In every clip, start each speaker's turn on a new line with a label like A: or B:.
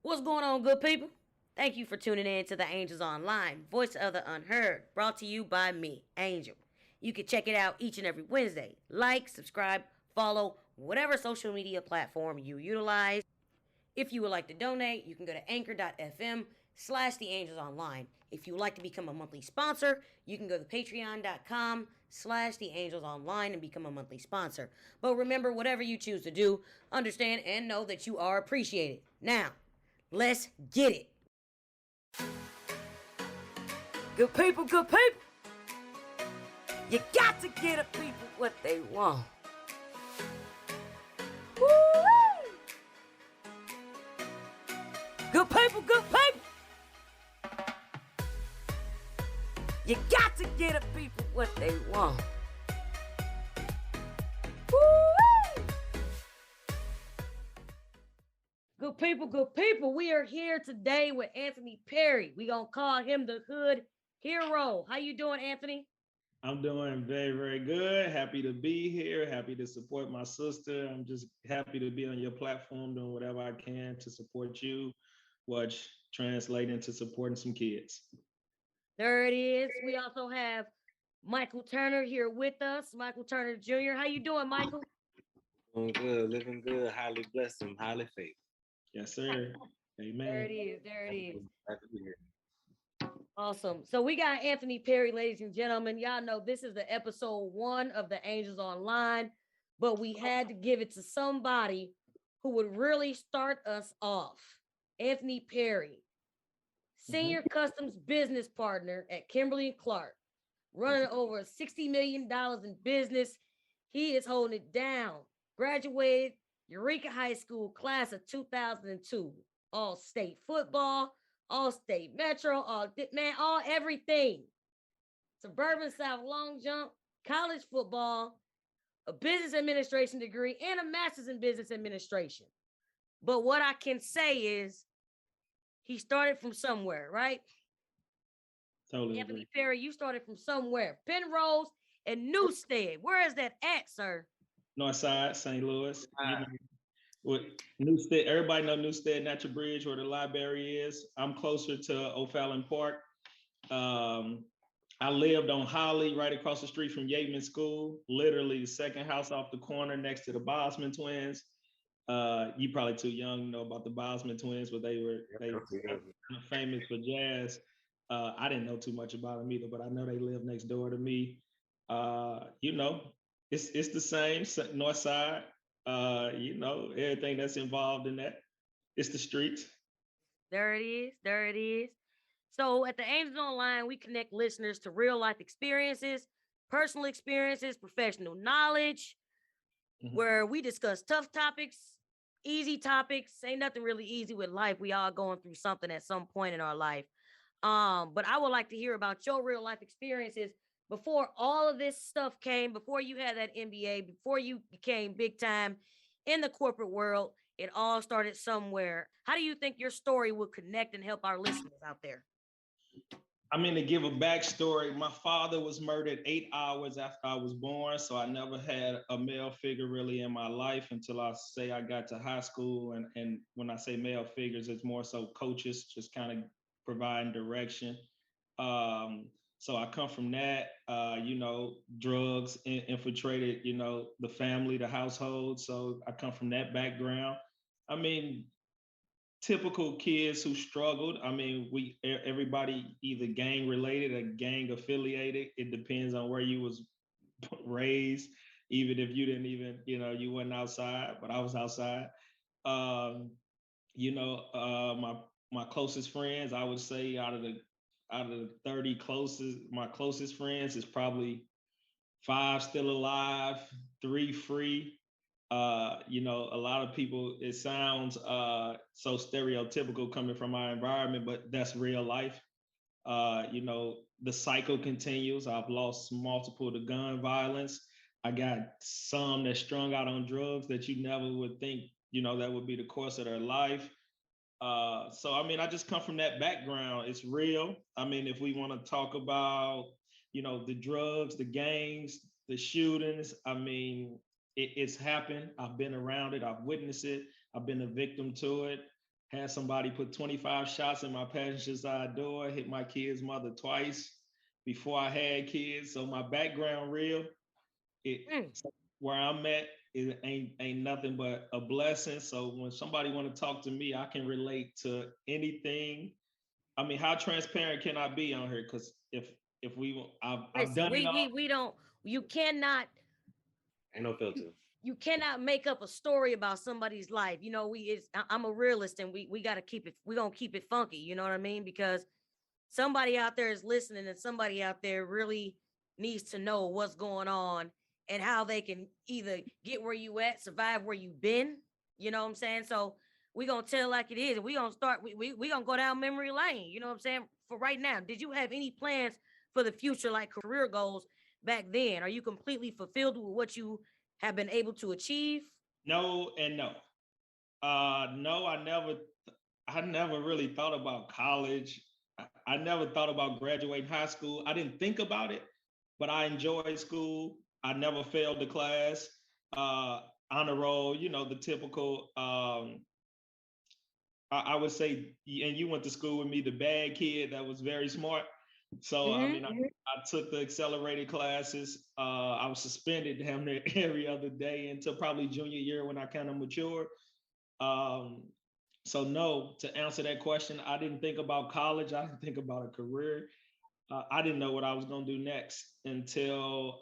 A: What's going on, good people? Thank you for tuning in to the Angels Online, voice of the unheard, brought to you by me, Angel. You can check it out each and every Wednesday. Like, subscribe, follow, whatever social media platform you utilize. If you would like to donate, you can go to anchor.fm/slash the Angels Online. If you would like to become a monthly sponsor, you can go to patreon.com/slash the Angels Online and become a monthly sponsor. But remember, whatever you choose to do, understand and know that you are appreciated. Now, let's get it. Good people, good people. You got to get a people what they want. Woo! Good people, good people. You got to get a people what they want. Woo! Good people. We are here today with Anthony Perry. We gonna call him the Hood Hero. How you doing, Anthony?
B: I'm doing very, very good. Happy to be here. Happy to support my sister. I'm just happy to be on your platform, doing whatever I can to support you, which translate into supporting some kids.
A: There it is. We also have Michael Turner here with us. Michael Turner Jr. How you doing, Michael?
C: Doing good, living good, highly blessed and highly favored.
B: Yes, sir.
A: There
B: Amen.
A: it is. There it is.
C: Glad to be here.
A: Awesome. So we got Anthony Perry, ladies and gentlemen. Y'all know this is the episode 1 of the Angels Online, but we had to give it to somebody who would really start us off. Anthony Perry,
B: Mhm.
A: senior customs business partner at Kimberly and Clark, running over $60 million in business. He is holding it down. Graduated Eureka High School class of 2002. All state football, all state metro, all everything. Suburban South long jump, college football, a business administration degree, and a master's in business administration. But what I can say is he started from somewhere, right?
B: Totally agree.
A: Anthony Perry, you started from somewhere. Penrose and Newstead. Where is that at, sir?
B: Northside, St. Louis. You
C: Ah,
B: know, with Newstead, everybody know Newstead Natural Bridge where the library is. I'm closer to O'Fallon Park. Um, I lived on Holly, right across the street from Yeatman School, literally the second house off the corner next to the Bosman twins. You probably too young to know about the Bosman twins, but they
C: yep, yep.
B: kind of famous for jazz. I didn't know too much about them either, but I know they live next door to me. You know, it's the same North Side. You know, everything that's involved in that. It's the streets.
A: There it is. There it is. So at the Angels Online, we connect listeners to real life experiences, personal experiences, professional knowledge,
B: Mhm.
A: where we discuss tough topics, easy topics. Ain't nothing really easy with life. We all going through something at some point in our life. But I would like to hear about your real life experiences before all of this stuff came, before you had that MBA, before you became big time in the corporate world. It all started somewhere. How do you think your story would connect and help our listeners out there?
B: I mean, to give a backstory, my father was murdered 8 hours after I was born. So I never had a male figure really in my life until I say I got to high school. And when I say male figures, it's more so coaches just kind of providing direction. Um, so I come from that, you know, drugs infiltrated, you know, the family, the household. So I come from that background. I mean, typical kids who struggled. I mean, everybody either gang related or gang affiliated. It depends on where you was raised. Even if you didn't even, you know, you wasn't outside, but I was outside. Um, you know, my closest friends, I would say out of the 30 closest, my closest friends is probably five still alive, three free. You know, a lot of people, it sounds so stereotypical coming from our environment, but that's real life. You know, the cycle continues. I've lost multiple to gun violence. I got some that strung out on drugs that you never would think, you know, that would be the course of their life. So I mean, I just come from that background. It's real. I mean, if we want to talk about, you know, the drugs, the gangs, the shootings, I mean, it's happened. I've been around it. I've witnessed it. I've been a victim to it. Had somebody put 25 shots in my passenger side door, hit my kid's mother twice before I had kids. So my background real. It
A: Mm.
B: where I'm at, it ain't nothing but a blessing. So when somebody want to talk to me, I can relate to anything. I mean, how transparent can I be on here? Because if we, I've
A: Listen,
B: done it all.
A: we don't. You cannot
C: Ain't no filter.
A: you cannot make up a story about somebody's life. You know, I'm a realist, and we got to keep it. We gonna keep it funky. You know what I mean? Because somebody out there is listening, and somebody out there really needs to know what's going on and how they can either get where you at, survive where you've been. You know what I'm saying? So we gonna tell like it is, and we gonna start. We gonna go down memory lane. You know what I'm saying? For right now, did you have any plans for the future, like career goals back then? Are you completely fulfilled with what you have been able to achieve?
B: No and no. No, I never really thought about college. I never thought about graduating high school. I didn't think about it, but I enjoyed school. I never failed the class. Uh, Honor roll, the typical. I would say, and you went to school with me, the bad kid that was very smart. So I mean, I took the accelerated classes. I was suspended damn near every other day until probably junior year when I kind of matured. Um, so no, to answer that question, I didn't think about college. I didn't think about a career. I didn't know what I was going to do next until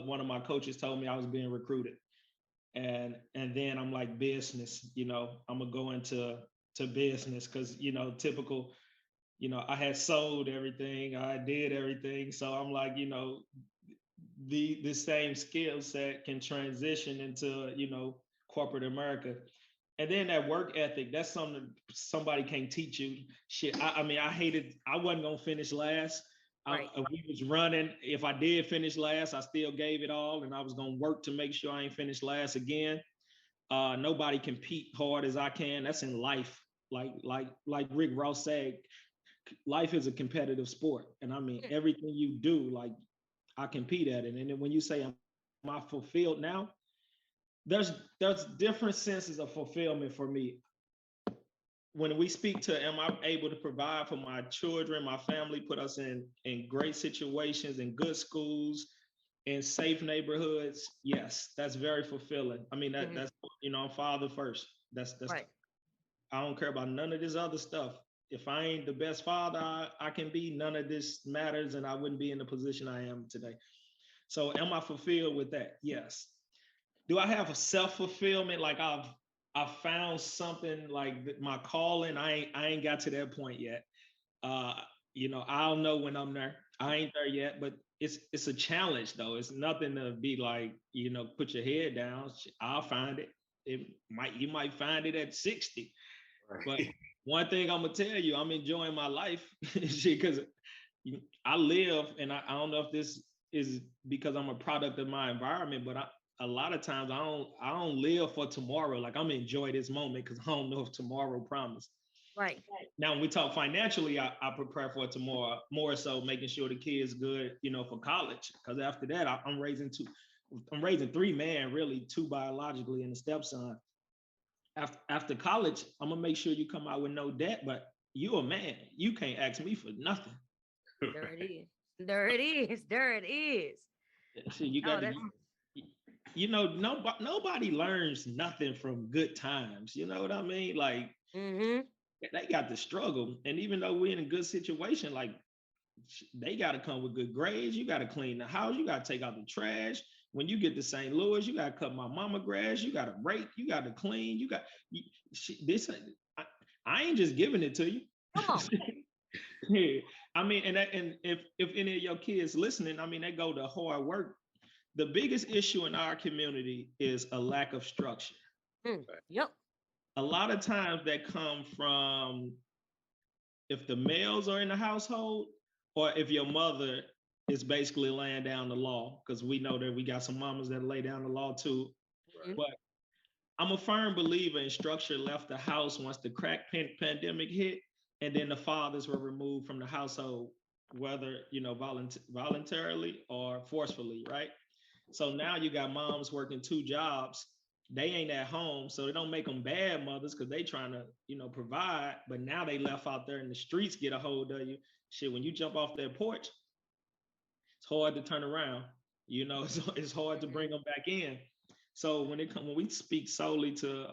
B: one of my coaches told me I was being recruited, and then I'm like, business. I'm gonna go into business because typical. I had sold everything, I did everything, so I'm like, the same skill set can transition into corporate America. And then that work ethic, that's something somebody can't teach you. Shit, I mean, I wasn't gonna finish last.
A: Right.
B: If we was running, if I did finish last, I still gave it all, and I was gonna work to make sure I ain't finished last again. Nobody compete hard as I can. That's in life. Like Rick Ross said, life is a competitive sport, and I mean everything you do, like I compete at it. And then when you say, "Am I fulfilled now?" There's different senses of fulfillment for me. When we speak to, am I able to provide for my children, my family, put us in great situations, in good schools, in safe neighborhoods? Yes, that's very fulfilling. I mean, that's I'm father first. That's
A: Right.
B: I don't care about none of this other stuff. If I ain't the best father I can be, none of this matters, and I wouldn't be in the position I am today. So, am I fulfilled with that? Yes. Do I have a self fulfillment? Like I've found something like my calling. I ain't got to that point yet. Uh, I'll know when I'm there. I ain't there yet, but it's a challenge though. It's nothing to be like, put your head down. I'll find it. You might find it at 60. But
C: Right.
B: one thing I'm gonna tell you, I'm enjoying my life because I live, and I don't know if this is because I'm a product of my environment, but a lot of times I don't live for tomorrow. Like I'm enjoy this moment because I don't know if tomorrow promise.
A: Right.
B: Now, when we talk financially, I prepare for tomorrow more so making sure the kids good, for college. Because after that, I'm raising two. I'm raising three men, really two biologically and a stepson. After college, I'm gonna make sure you come out with no debt. But you a man, you can't ask me for nothing.
A: There it is. There it is. There it is.
B: So you
A: Oh,
B: got to,
A: that's
B: nobody learns nothing from good times. You know what I mean? Like
A: mm-hmm.
B: they got to struggle, and even though we're in a good situation, like they got to come with good grades. You got to clean the house. You got to take out the trash. When you get to St. Louis, you got to cut my mama grass. You got to rake. You got to clean. This. I ain't just giving it to you.
A: Come on.
B: Yeah. I mean, and if any of your kids listening, I mean, they go to hard work. The biggest issue in our community is a lack of structure.
A: Yep.
B: A lot of times that come from if the males are in the household or if your mother is basically laying down the law, because we know that we got some mamas that lay down the law too.
A: Mhm.
B: But I'm a firm believer in structure left the house once the crack pandemic hit, and then the fathers were removed from the household, whether voluntarily or forcefully, right? So now you got moms working two jobs, they ain't at home, so they don't make them bad mothers because they trying to, provide. But now they left out there in the streets, get a hold of you. Shit, when you jump off that porch, it's hard to turn around. It's hard to bring them back in. So when we speak solely to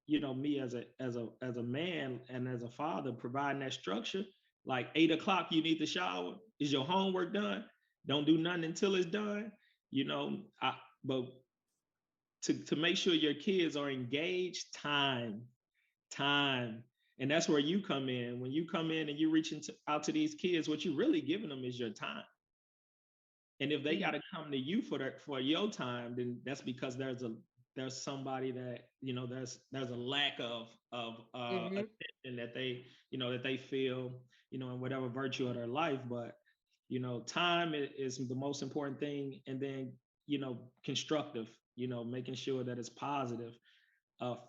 B: me as a man and as a father, providing that structure, like 8 o'clock, you need to shower. Is your homework done? Don't do nothing until it's done. But to make sure your kids are engaged, time. And that's where you come in. When you come in and you reach out to these kids, what you're really giving them is your time. And if they got to come to you for your time, then that's because there's somebody that there's a lack of
A: Mm-hmm.
B: attention that they feel in whatever virtue of their life. But time is the most important thing, and then constructive. Making sure that it's positive,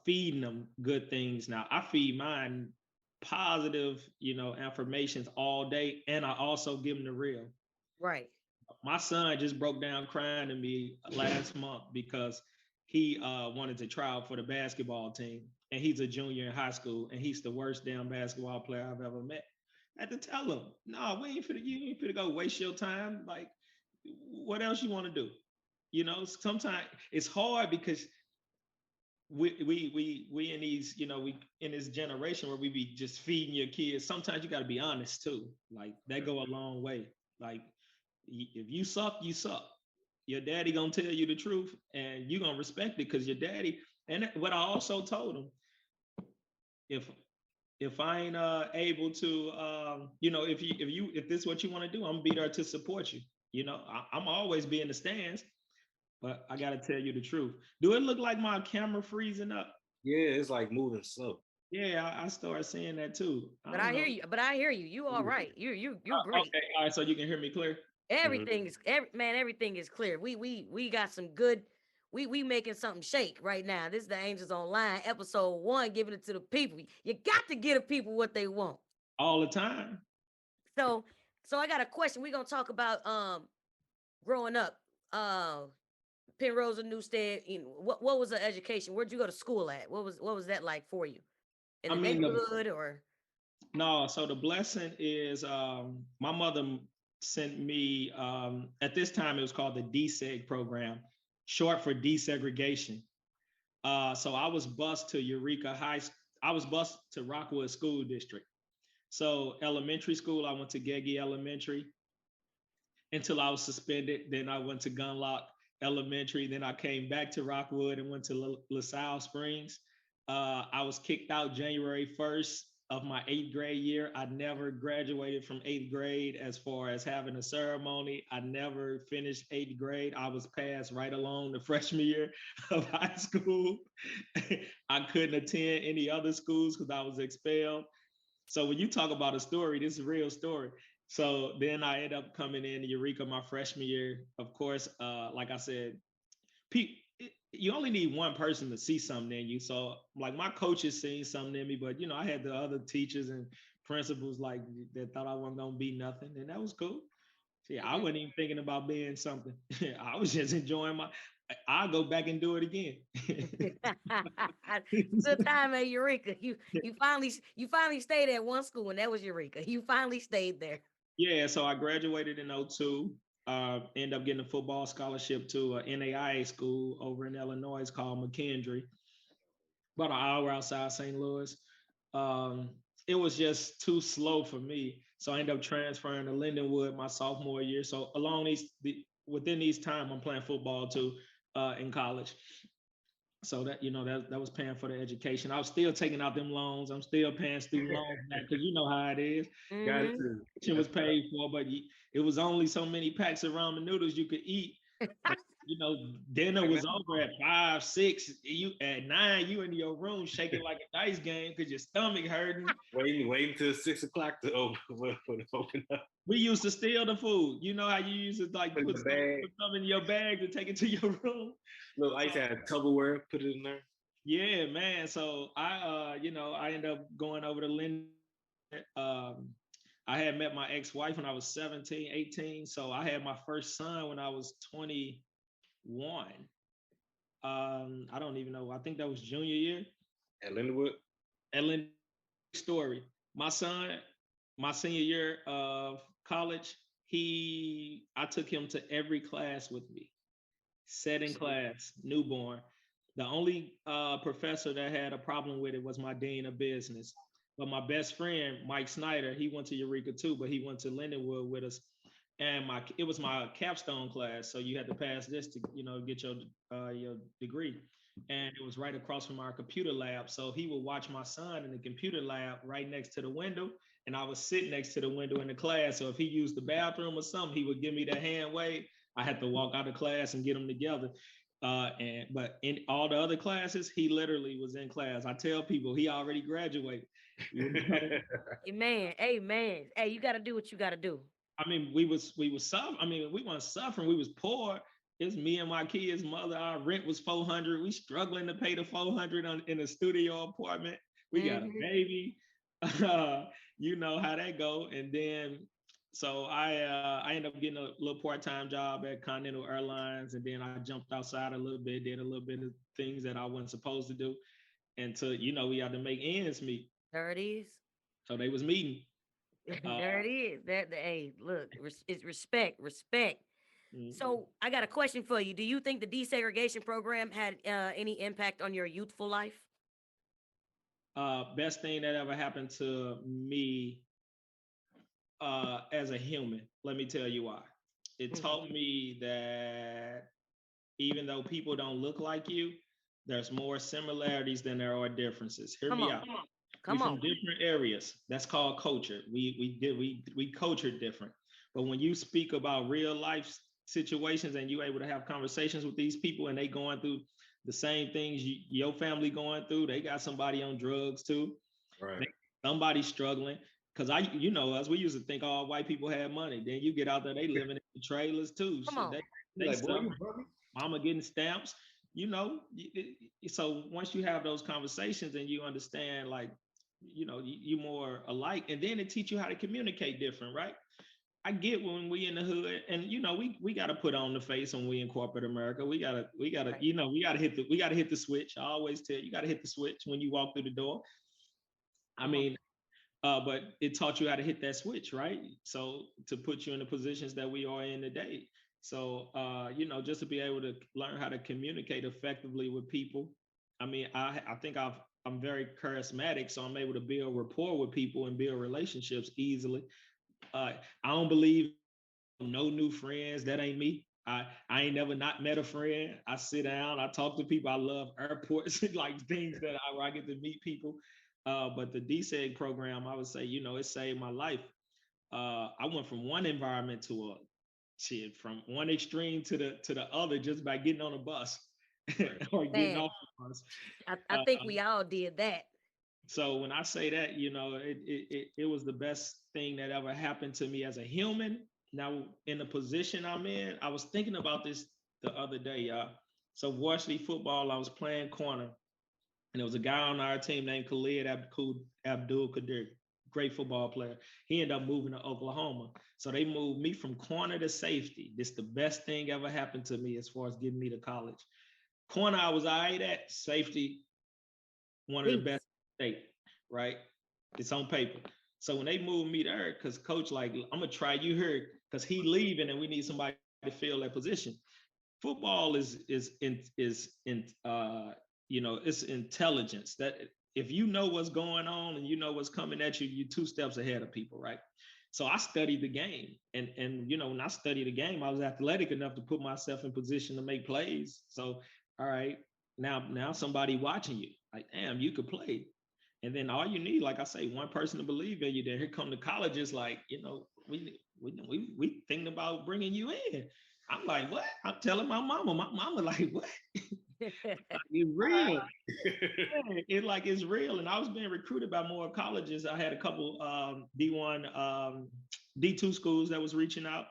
B: feeding them good things. Now I feed mine positive affirmations all day, and I also give them the real.
A: Right.
B: My son just broke down crying to me last month because he wanted to try out for the basketball team, and he's a junior in high school, and he's the worst damn basketball player I've ever met. I had to tell him, no, you ain't finna go waste your time. Like, what else you want to do? Sometimes it's hard because we in these, we in this generation where we be just feeding your kids. Sometimes you got to be honest too. Like that go a long way. Like if you suck, you suck. Your daddy gonna tell you the truth, and you gonna respect it because your daddy. And what I also told him, if I ain't able to, if this is what you want to do, I'm gonna be there to support you. I'm always be in the stands, but I gotta tell you the truth. Do it look like my camera freezing up?
C: Yeah, it's like moving slow.
B: Yeah, I started saying that too. I
A: But
B: don't
A: I hear
B: know.
A: you. But I hear you. You all right. You're great.
B: Okay, all right. So you can hear me clear.
C: Mhm.
A: Everything is clear. We got some good. We making something shake right now. This is the Angels Online episode 1, giving it to the people. You got to give the people what they want.
B: All the time.
A: So so I got a question. We're gonna talk about growing up. Penrose and Newstead. What was the education? Where'd you go to school at? What was that like for you? In
B: I
A: the
B: mean,
A: neighborhood or?
B: no. So the blessing is, my mother sent me. At this time, it was called the DSEG program, short for desegregation. So I was bused to Eureka High. I was bused to Rockwood School District. So elementary school, I went to Gegi Elementary until I was suspended. Then I went to Gunlock Elementary. Then I came back to Rockwood and went to LaSalle Springs. I was kicked out January 1st of my 8th grade year. I never graduated from 8th grade as far as having a ceremony. I never finished 8th grade. I was passed right along the freshman year of high school. I couldn't attend any other schools because I was expelled. So when you talk about a story, this is a real story. So then I ended up coming in Eureka my freshman year. Of course, like I said, you only need one person to see something in you. So like my coaches seen something in me, but I had the other teachers and principals like that thought I wasn't gonna be nothing, and that was cool. See, I wasn't even thinking about being something. I was just enjoying my. I'll go back and do it again.
A: Good time at Eureka. You finally stayed at one school, and that was Eureka. You finally stayed there.
B: Yeah, so I graduated in '02. Ended up getting a football scholarship to an NAIA school over in Illinois. It's called McKendree, about an hour outside St. Louis. Um, it was just too slow for me, so I ended up transferring to Lindenwood my sophomore year. So within these time, I'm playing football too in college. So that was paying for the education. I was still taking out them loans. I'm still paying student loans back because you know how it is.
C: Got
A: Hmm.
C: it too.
B: It was paid for, but it was only so many packs of ramen noodles you could eat. And, dinner was over at 5, 6. You at 9, you in your room shaking like a dice game because your stomach hurting.
C: Waiting till 6 o'clock to open for the open up.
B: We used to steal the food. You know how you used to like
C: Put in
B: put
C: the
B: some,
C: bag.
B: put some in your bag to take it to your room.
C: Look, I used to have Tupperware, put it in there.
B: Yeah, man. So I ended up going over to Lynn. Um, I had met my ex-wife when I was 17, 18. So I had my first son when I was 21. I don't even know. I think that was junior year
C: At Lindenwood?
B: at Lindenwood. Story. My son, my senior year of college, I took him to every class with me. Sat in class, newborn. The only professor that had a problem with it was my dean of business. But my best friend, Mike Snyder, he went to Eureka too, but he went to Lindenwood with us. And it was my capstone class, so you had to pass this to get your degree. And it was right across from our computer lab. So he would watch my son in the computer lab right next to the window, and I was sitting next to the window in the class. So if he used the bathroom or something, he would give me that hand wave. I had to walk out of class and get them together. But in all the other classes, he literally was in class. I tell people he already graduated. You know?
A: Amen. Amen. Hey, you got to do what you got to do.
B: I mean, we was suffering. I mean, we weren't suffering. We was poor. It's me and my kids' mother. Our rent was 400. We struggling to pay the 400 in a studio apartment. We got a
A: Mm-hmm.
B: baby. You know how that go. And then so I ended up getting a little part-time job at Continental Airlines, and then I jumped outside a little bit, did a little bit of things that I wasn't supposed to do until we had to make ends meet.
A: There it is.
B: So they was meeting. Uh,
A: There it is. Hey, look, it's respect, respect.
B: mm,
A: So I got a question for you. Do you think the desegregation program had any impact on your youthful life?
B: best thing that ever happened to me as a human. Let me tell you why. It
A: Mhm.
B: taught me that even though people don't look like you, there's more similarities than there are differences. Hear
A: Come
B: me
A: on,
B: out. We
A: come
B: from
A: on.
B: different areas. That's called culture. We culture different. But when you speak about real life situations and you able to have conversations with these people and they going through the same things your family going through, they got somebody on drugs too.
C: Right.
B: Somebody struggling. Cause us, we used to think all white people had money. Then you get out there, they living in trailers too.
A: Come
B: Shit,
A: on.
C: You're
B: they
C: like, boy,
B: suffer.
C: you broke.
B: Mama getting stamps. You know, so once you have those conversations and you understand, like, you more alike, and then it teach you how to communicate different, right? I get when we in the hood, and we got to put on the face when we in corporate America. We gotta,
A: Right.
B: we gotta hit the switch. I always tell you, gotta hit the switch when you walk through the door. I
A: Come on.
B: mean, but it taught you how to hit that switch, right? So to put you in the positions that we are in today. So just to be able to learn how to communicate effectively with people. I mean, I think I'm very charismatic, so I'm able to build rapport with people and build relationships easily. I don't believe no new friends. That ain't me. I ain't never not met a friend. I sit down, I talk to people. I love airports, like things where I get to meet people. But the DSEG program, I would say, it saved my life. I went from one environment to a shit, from one extreme to the other just by getting on a bus
C: Right.
B: or getting
A: Man,
B: off the bus.
A: I
B: Uh,
A: think we all did that.
B: so when I say that, it was the best thing that ever happened to me as a human. Now in the position I'm in, I was thinking about this the other day, y'all. So varsity football, I was playing corner, and there was a guy on our team named Khalid Abdul Qadir, great football player. He ended up moving to Oklahoma. So they moved me from corner to safety. This the best thing ever happened to me as far as getting me to college. Corner, I was all right at. Safety, one of the best
A: Beast.
B: in the state, right? It's on paper. So when they moved me there, because coach like, I'm gonna try you here because he leaving and we need somebody to fill that position. Football it's intelligence. That if you know what's going on and you know what's coming at you, you're two steps ahead of people, right? So I studied the game, and when I studied the game, I was athletic enough to put myself in position to make plays. So all right, now somebody watching you, like, damn, you could play. And then all you need, like I say, one person to believe in you. Then here come the colleges, like, we thinking about bringing you in. I'm like, what? I'm telling my mama. My mama like, what? It's real. Yeah, it's real. And I was being recruited by more colleges. I had a couple D1, D2 schools that was reaching out.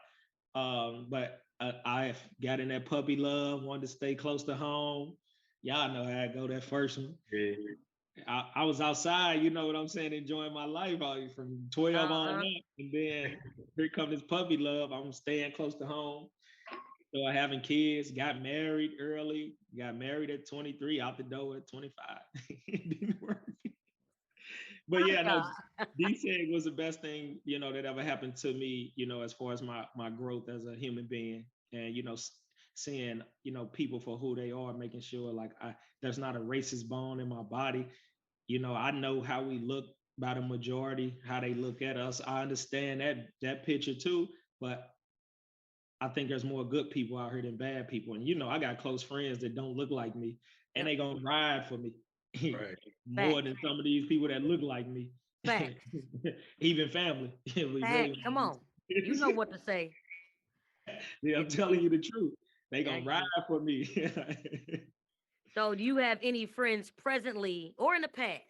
B: But I got in that puppy love, wanted to stay close to home. Y'all know how I go that first one.
C: Yeah.
B: I was outside, you know what I'm saying, enjoying my life from 12 on
A: Uh-huh.
B: up. And then here comes this puppy love. I'm staying close to home. So having kids, got married early, got married at 23, out the door at 25. It didn't work. But
A: My
B: yeah, no,
A: God.
B: DSEG was the best thing, that ever happened to me, as far as my growth as a human being. And seeing, people for who they are, making sure like there's not a racist bone in my body. I know how we look by the majority, how they look at us. I understand that picture too, but I think there's more good people out here than bad people. And I got close friends that don't look like me, and
A: Yep.
B: they gonna ride for me
C: Right.
B: more
A: Facts.
B: than some of these people that look like me.
A: Facts.
B: Even family. We
A: Facts.
B: really
A: Come on. You know what to say.
B: yeah, I'm
A: Yes,
B: telling
A: indeed.
B: you the truth. They
A: Yeah,
B: gonna
A: you
B: ride
A: do.
B: for me.
A: So, do you have any friends presently or in the past?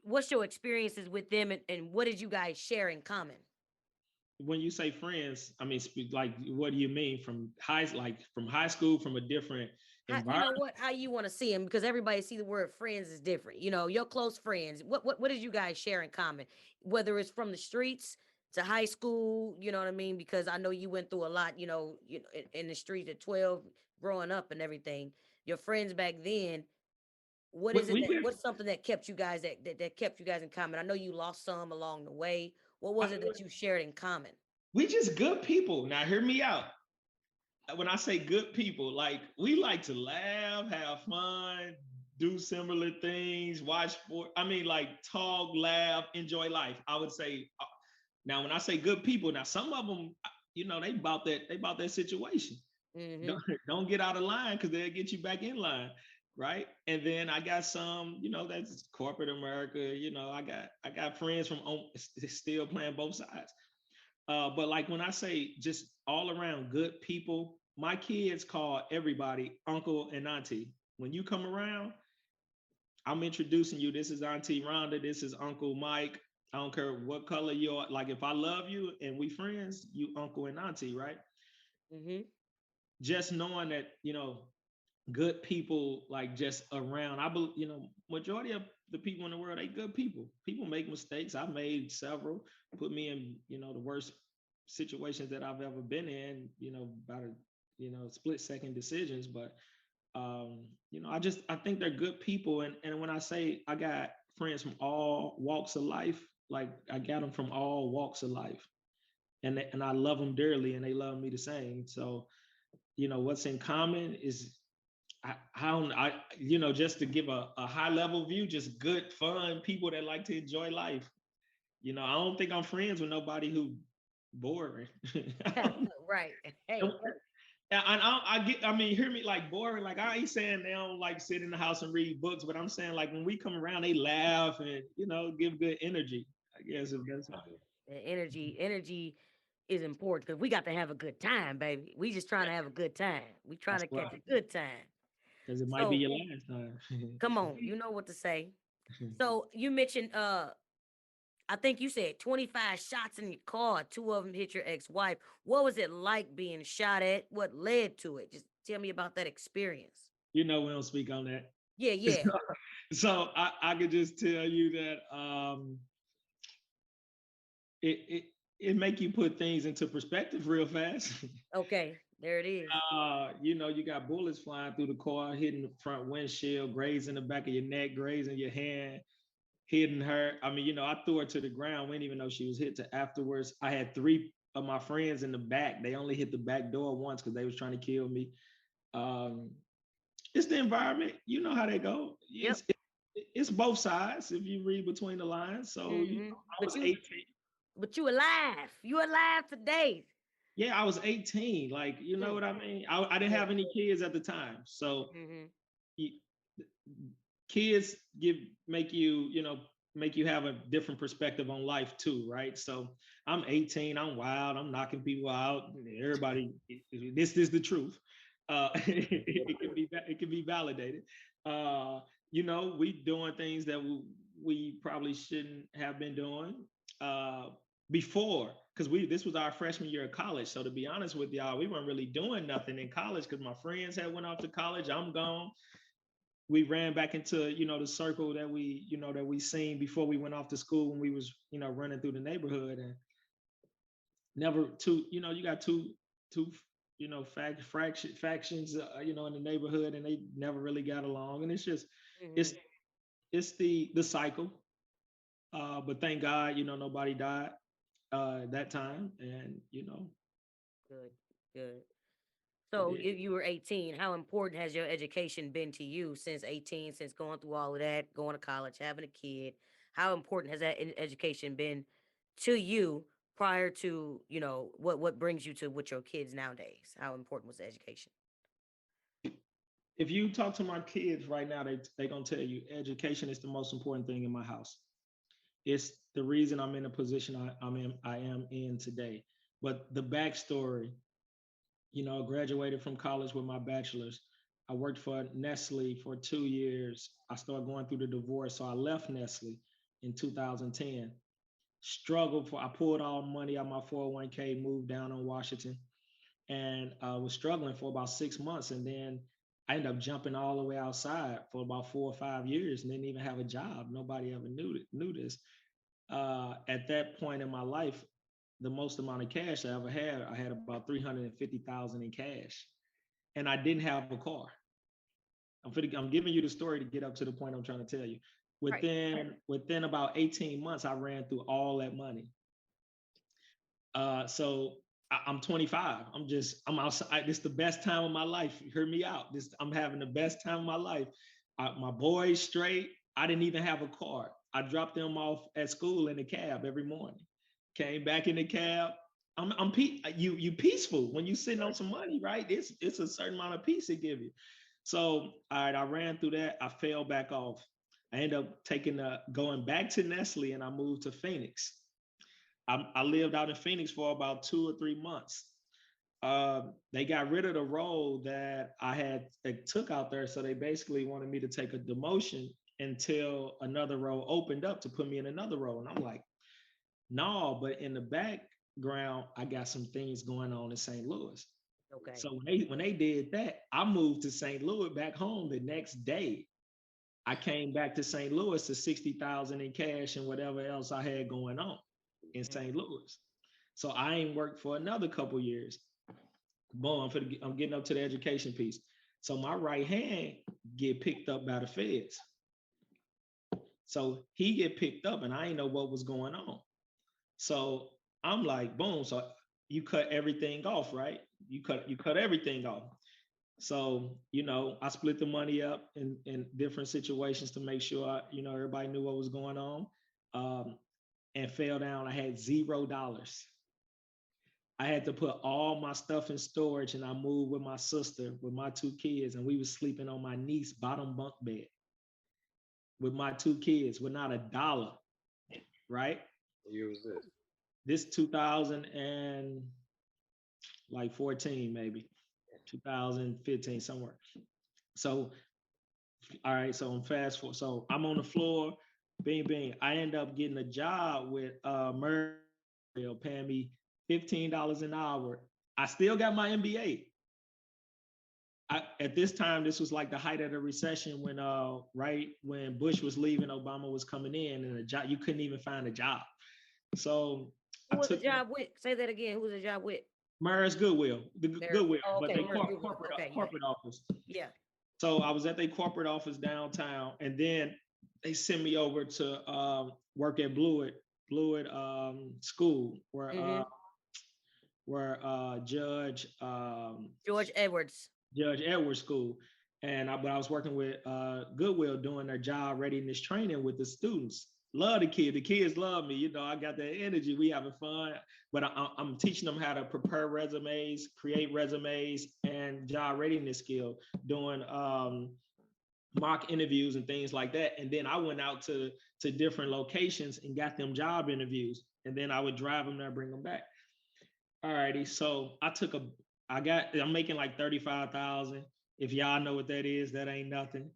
A: What's your experiences with them, and what did you guys share in common?
B: When you say friends, I mean, like, what do you mean from high school, from a different
A: You know
B: environment?
A: what? How you want to see them? Because everybody see the word friends is different. Your close friends. What did you guys share in common? Whether it's from the streets to high school, you know what I mean? Because I know you went through a lot. In the streets at 12, growing up and everything. Your friends back then. What is it
B: We
A: that?
B: did.
A: What's something that kept you guys that kept you guys in common? I know you lost some along the way. What was it that you shared in common?
B: We just good people. Now, hear me out. When I say good people, like we like to laugh, have fun, do similar things, watch sport. I mean, like talk, laugh, enjoy life. I would say. Now, when I say good people, now some of them, they about that. They about that situation.
A: Mm-hmm.
B: Don't don't get out of line because they'll get you back in line, right? And then I got some, that's corporate America. I got friends from still playing both sides. But like when I say just all around good people, my kids call everybody uncle and auntie. When you come around, I'm introducing you. This is Auntie Rhonda. This is Uncle Mike. I don't care what color you're like. If I love you and we friends, you uncle and auntie, right?
A: Mm-hmm.
B: Just knowing that, good people like just around. I believe, majority of the people in the world, they good people. People make mistakes. I've made several, put me in, the worst situations that I've ever been in, by the, split second decisions. But I think they're good people. And when I say I got friends from all walks of life, like I got them from all walks of life. And I love them dearly and they love me the same. So, what's in common is I don't just to give a high level view, just good fun people that like to enjoy life. I don't think I'm friends with nobody who boring.
A: Right.
B: And
A: Hey.
B: I mean, hear me, like boring. Like I ain't saying they don't like sit in the house and read books, but I'm saying like when we come around, they laugh and give good energy. I guess if that's
A: Energy is important because we got to have a good time, baby. We just trying to have a good time. We trying
B: that's
A: to
B: what
A: catch a good time.
B: because it might be
A: So
B: your last time.
A: come on, you know what to say. So you mentioned, I think you said 25 shots in your car. Two of them hit your ex-wife. What was it like being shot at? What led to it? Just tell me about that experience.
B: We don't speak on that.
A: Yeah, yeah.
B: So I could just tell you that it it make you put things into perspective real fast.
A: Okay, there it is.
B: You got bullets flying through the car, hitting the front windshield, grazing the back of your neck, grazing your hand, hitting her. I mean, I threw her to the ground. We didn't even know she was hit to afterwards. I had three of my friends in the back. They only hit the back door once because they was trying to kill me. Um, it's the environment. You know how they go.
A: Yep.
B: It's both sides if you read between the lines. So I
A: But
B: was
A: you
B: 18.
A: but you alive. You alive today.
B: Yeah, I was 18. Like, you know
A: Mm.
B: what I mean? I didn't
A: Yeah.
B: have any kids at the time. So
A: Mm-hmm.
B: y- kids make you, make you have a different perspective on life too, right? So I'm 18, I'm wild, I'm knocking people out. Everybody, this is the truth. It can be validated. Uh, we doing things that we probably shouldn't have been doing. Uh, before because we this was our freshman year of college, so to be honest with y'all, we weren't really doing nothing in college because my friends had went off to college. I'm gone. We ran back into the circle that we seen before we went off to school when we was running through the neighborhood. And never two you got two, factions, in the neighborhood, and they never really got along. And it's just,
A: Mm-hmm.
B: it's the cycle. But thank God, nobody died that time, and
A: Good, good.
B: it
A: So
B: is.
A: if you were 18, how important has your education been to you since 18, since going through all of that, going to college, having a kid? How important has that education been to you prior to, what brings you to with your kids nowadays? How important was the education?
B: If you talk to my kids right now, they gonna tell you education is the most important thing in my house. It's the reason I'm in the position I am in today. But the backstory, graduated from college with my bachelor's. I worked for Nestle for 2 years. I started going through the divorce, so I left Nestle in 2010. I pulled all money out of my 401k, moved down on Washington, and was struggling for about 6 months. And then I ended up jumping all the way outside for about 4 or 5 years and didn't even have a job. Nobody ever knew this. At that point in my life, the most amount of cash I had about 350,000 in cash, and I didn't have a car. I'm giving you the story to get up to the point I'm trying to tell you.
A: Right.
B: Within about 18 months, I ran through all that money. So I'm 25. I'm outside. This is the best time of my life. Hear me out. I'm having the best time of my life. My boys straight. I didn't even have a car. I dropped them off at school in the cab every morning. Came back in the cab. You peaceful when you sitting on some money, right? It's a certain amount of peace it give you. So all right, I ran through that. I fell back off. I ended up going back to Nestle, and I moved to Phoenix. I lived out in Phoenix for about 2 or 3 months. They got rid of the role that they took out there. So they basically wanted me to take a demotion until another role opened up to put me in another role. And I'm like, no, but in the background, I got some things going on in St. Louis.
A: Okay.
B: So when they did that, I moved to St. Louis back home the next day. I came back to St. Louis to 60,000 in cash and whatever else I had going on in
A: Mhm.
B: St. Louis. So I ain't worked for another couple years. Boom, I'm getting up to the education piece. So my right hand get picked up by the feds. So he get picked up and I ain't know what was going on. So I'm like, boom. So you cut everything off, right? You cut everything off. So, I split the money up in different situations to make sure everybody knew what was going on. Um, and fell down. I had $0. I had to put all my stuff in storage, and I moved with my sister, with my two kids, and we was sleeping on my niece's bottom bunk bed with my two kids with not a dollar, right?
C: What year was this?
B: This 2000 and like 14, maybe 2015, somewhere. So, all right, so I'm fast forward. So I'm on the floor, bing, bing. I end up getting a job with Merrill, paying me $15 an hour. I still got my MBA. At this time, this was like the height of the recession when, right when Bush was leaving, Obama was coming in, and a job you couldn't even find a job. So I
A: Who was the
B: took
A: job with? Say that again. Who was the job with?
B: Murrah's Goodwill, the
A: Mary.
B: Goodwill,
A: Oh,
B: but
A: okay.
B: they
A: Mary Goodwill. Okay, yeah.
B: corporate office.
A: Yeah.
B: So I was at their corporate office downtown, and then they sent me over to work at Blewett School,
A: Mm-hmm.
B: where
A: George Edwards.
B: Judge Edwards School, but I was working with Goodwill doing their job readiness training with the students. Love the kids. The kids love me. I got that energy. We having fun, but I'm teaching them how to prepare resumes, create resumes, and job readiness skill, doing mock interviews and things like that. And then I went out to different locations and got them job interviews, and then I would drive them there, bring them back. All righty. So I'm making like 35,000. If y'all know what that is, that ain't nothing.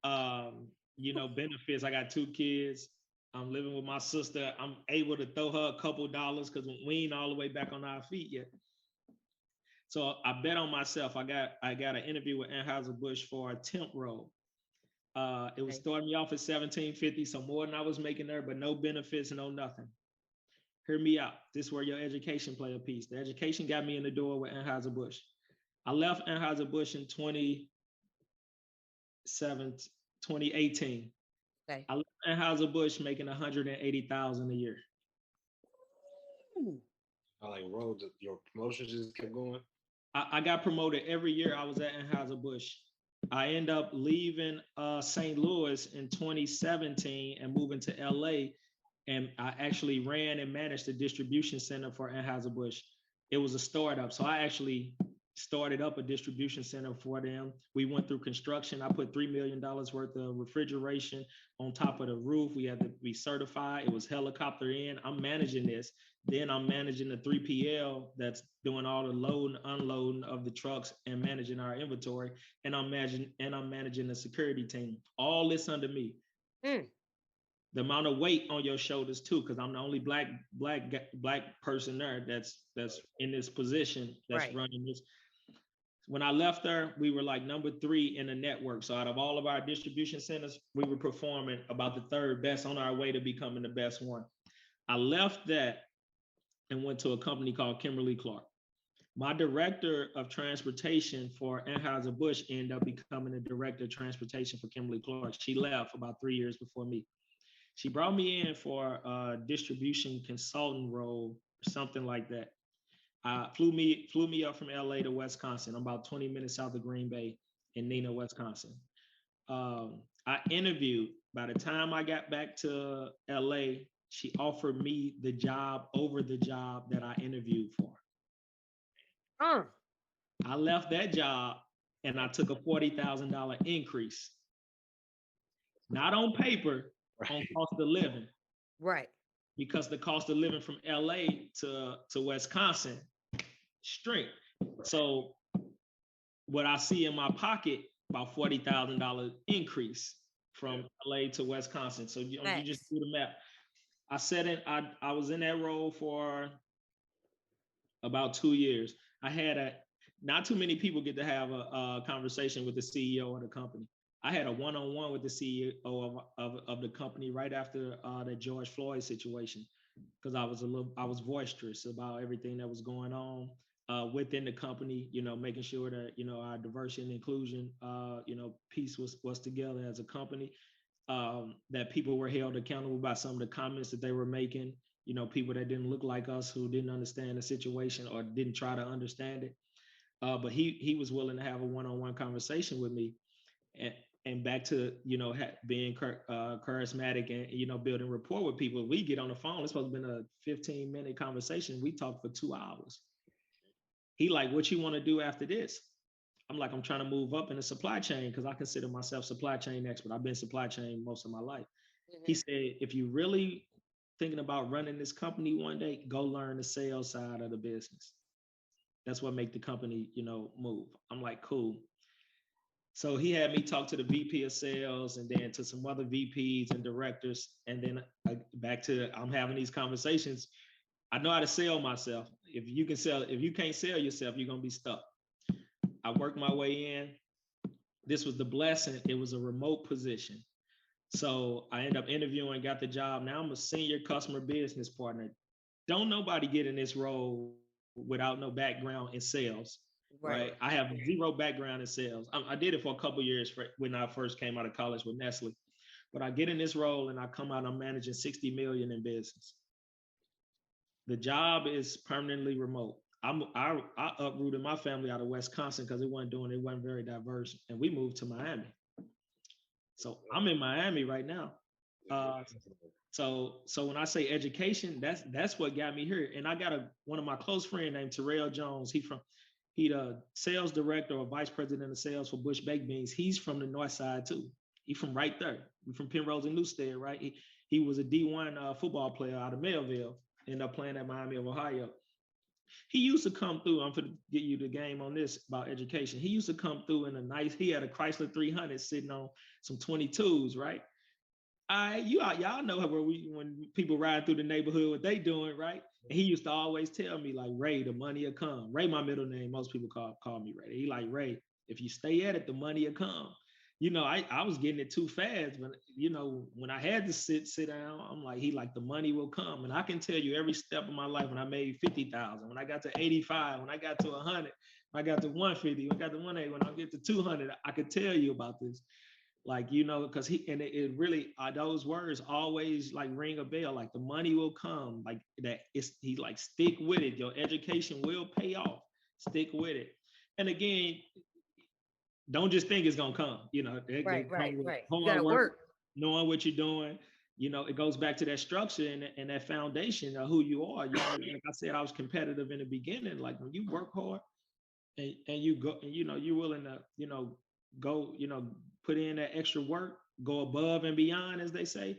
B: Benefits. I got two kids. I'm living with my sister. I'm able to throw her a couple dollars because we ain't all the way back on our feet yet. So I bet on myself. I got an interview with Anheuser-Busch for a temp role. It was
A: Okay.
B: starting me off at 1750, so more than I was making there, but no benefits, no nothing. Hear me out. This is where your education play a piece. The education got me in the door with Anheuser-Busch. I left Anheuser-Busch in 2018.
A: Okay.
B: I left Anheuser-Busch making 180,000 a year.
A: Ooh.
C: I like road. Your promotions just kept going.
B: I got promoted every year I was at Anheuser-Busch. I end up leaving St. Louis in 2017 and moving to LA. And I actually ran and managed the distribution center for Anheuser-Busch. It was a startup. So I actually started up a distribution center for them. We went through construction. I put $3 million worth of refrigeration on top of the roof. We had to be certified. It was helicopter in. I'm managing this. Then I'm managing the 3PL that's doing all the loading, unloading of the trucks and managing our inventory. And I'm managing the security team. All this under me.
A: Mm.
B: The amount of weight on your shoulders too, because I'm the only black person there that's in this position that's
A: Right.
B: running this. When I left there, we were like number 3 in the network. So out of all of our distribution centers, we were performing about the third best on our way to becoming the best one. I left that and went to a company called Kimberly Clark. My director of transportation for Anheuser-Busch ended up becoming the director of transportation for Kimberly Clark. She left about 3 years before me. She brought me in for a distribution consultant role, something like that. Flew me up from LA to Wisconsin. I'm about 20 minutes south of Green Bay in Neenah, Wisconsin. I interviewed. By the time I got back to LA, she offered me the job over the job that I interviewed for.
A: Uh.
B: I left that job and I took a $40,000 increase, not on paper, on
C: Right.
B: cost of living,
A: Right.
B: because the cost of living from LA to Wisconsin, straight. So what I see in my pocket, about $40,000 increase from LA to Wisconsin. So you just
A: Facts.
B: do the math. I was in that role for about 2 years. I had a Not too many people get to have a conversation with the CEO of the company. I had a one-on-one with the CEO of the company right after the George Floyd situation, because I was boisterous about everything that was going on within the company. Making sure that our diversity and inclusion piece was together as a company. That people were held accountable by some of the comments that they were making. People that didn't look like us, who didn't understand the situation or didn't try to understand it. But he was willing to have a one-on-one conversation with me, and back to being charismatic and building rapport with people. We get on the phone. It's supposed to have been a 15-minute conversation. We talked for 2 hours. He like, what you want to do after this? I'm like, I'm trying to move up in the supply chain, because I consider myself supply chain expert. I've been supply chain most of my life. He
A: Mm-hmm.
B: said, if you really thinking about running this company one day, go learn the sales side of the business. That's what make the company, move. I'm like, cool. So he had me talk to the VP of sales and then to some other VPs and directors. And then back to, I'm having these conversations. I know how to sell myself. If you can't sell yourself, you're going to be stuck. I worked my way in. This was the blessing. It was a remote position. So I ended up interviewing, got the job. Now I'm a senior customer business partner. Don't nobody get in this role without no background in sales, right? I
A: Right.
B: have zero background in sales. I did it for a couple years when I first came out of college with Nestle. But I get in this role and I come out, I'm managing 60 million in business. The job is permanently remote. I uprooted my family out of Wisconsin because it wasn't very diverse, and we moved to Miami. So I'm in Miami right now. Uh, so when I say education, that's what got me here. And I got one of my close friends named Terrell Jones. He the sales director or vice president of sales for Bush Baked Beans. He's from the North Side too. He's from right there. We from Penrose and Newstead, right? He was a D1 football player out of Melville. Ended up playing at Miami of Ohio. He used to come through. I'm going to get you the game on this about education. He used to come through in he had a Chrysler 300 sitting on some 22s, right? Y'all know where when people ride through the neighborhood, what they doing, right? And he used to always tell me, like, Ray, the money will come. Ray, my middle name, most people call me Ray. He like, Ray, if you stay at it, the money will come. I was getting it too fast. But when I had to sit down, I'm like, he like the money will come, and I can tell you every step of my life when I made 50,000, when I got to 85, when I got to 100, when I got to 150, when I got to 180, when I get to 200, I could tell you about this. Like, because it really, those words always like ring a bell. Like the money will come, like that. He like, stick with it. Your education will pay off. Stick with it. And again, don't just think it's gonna come. They
A: Right,
B: come
A: right,
B: with
A: right. You
B: hard
A: gotta
B: work,
A: work.
B: knowing what you're doing. It goes back to that structure and that foundation of who you are. Like I said, I was competitive in the beginning. Like when you work hard and you go, and you're willing to, go, put in that extra work, go above and beyond, as they say.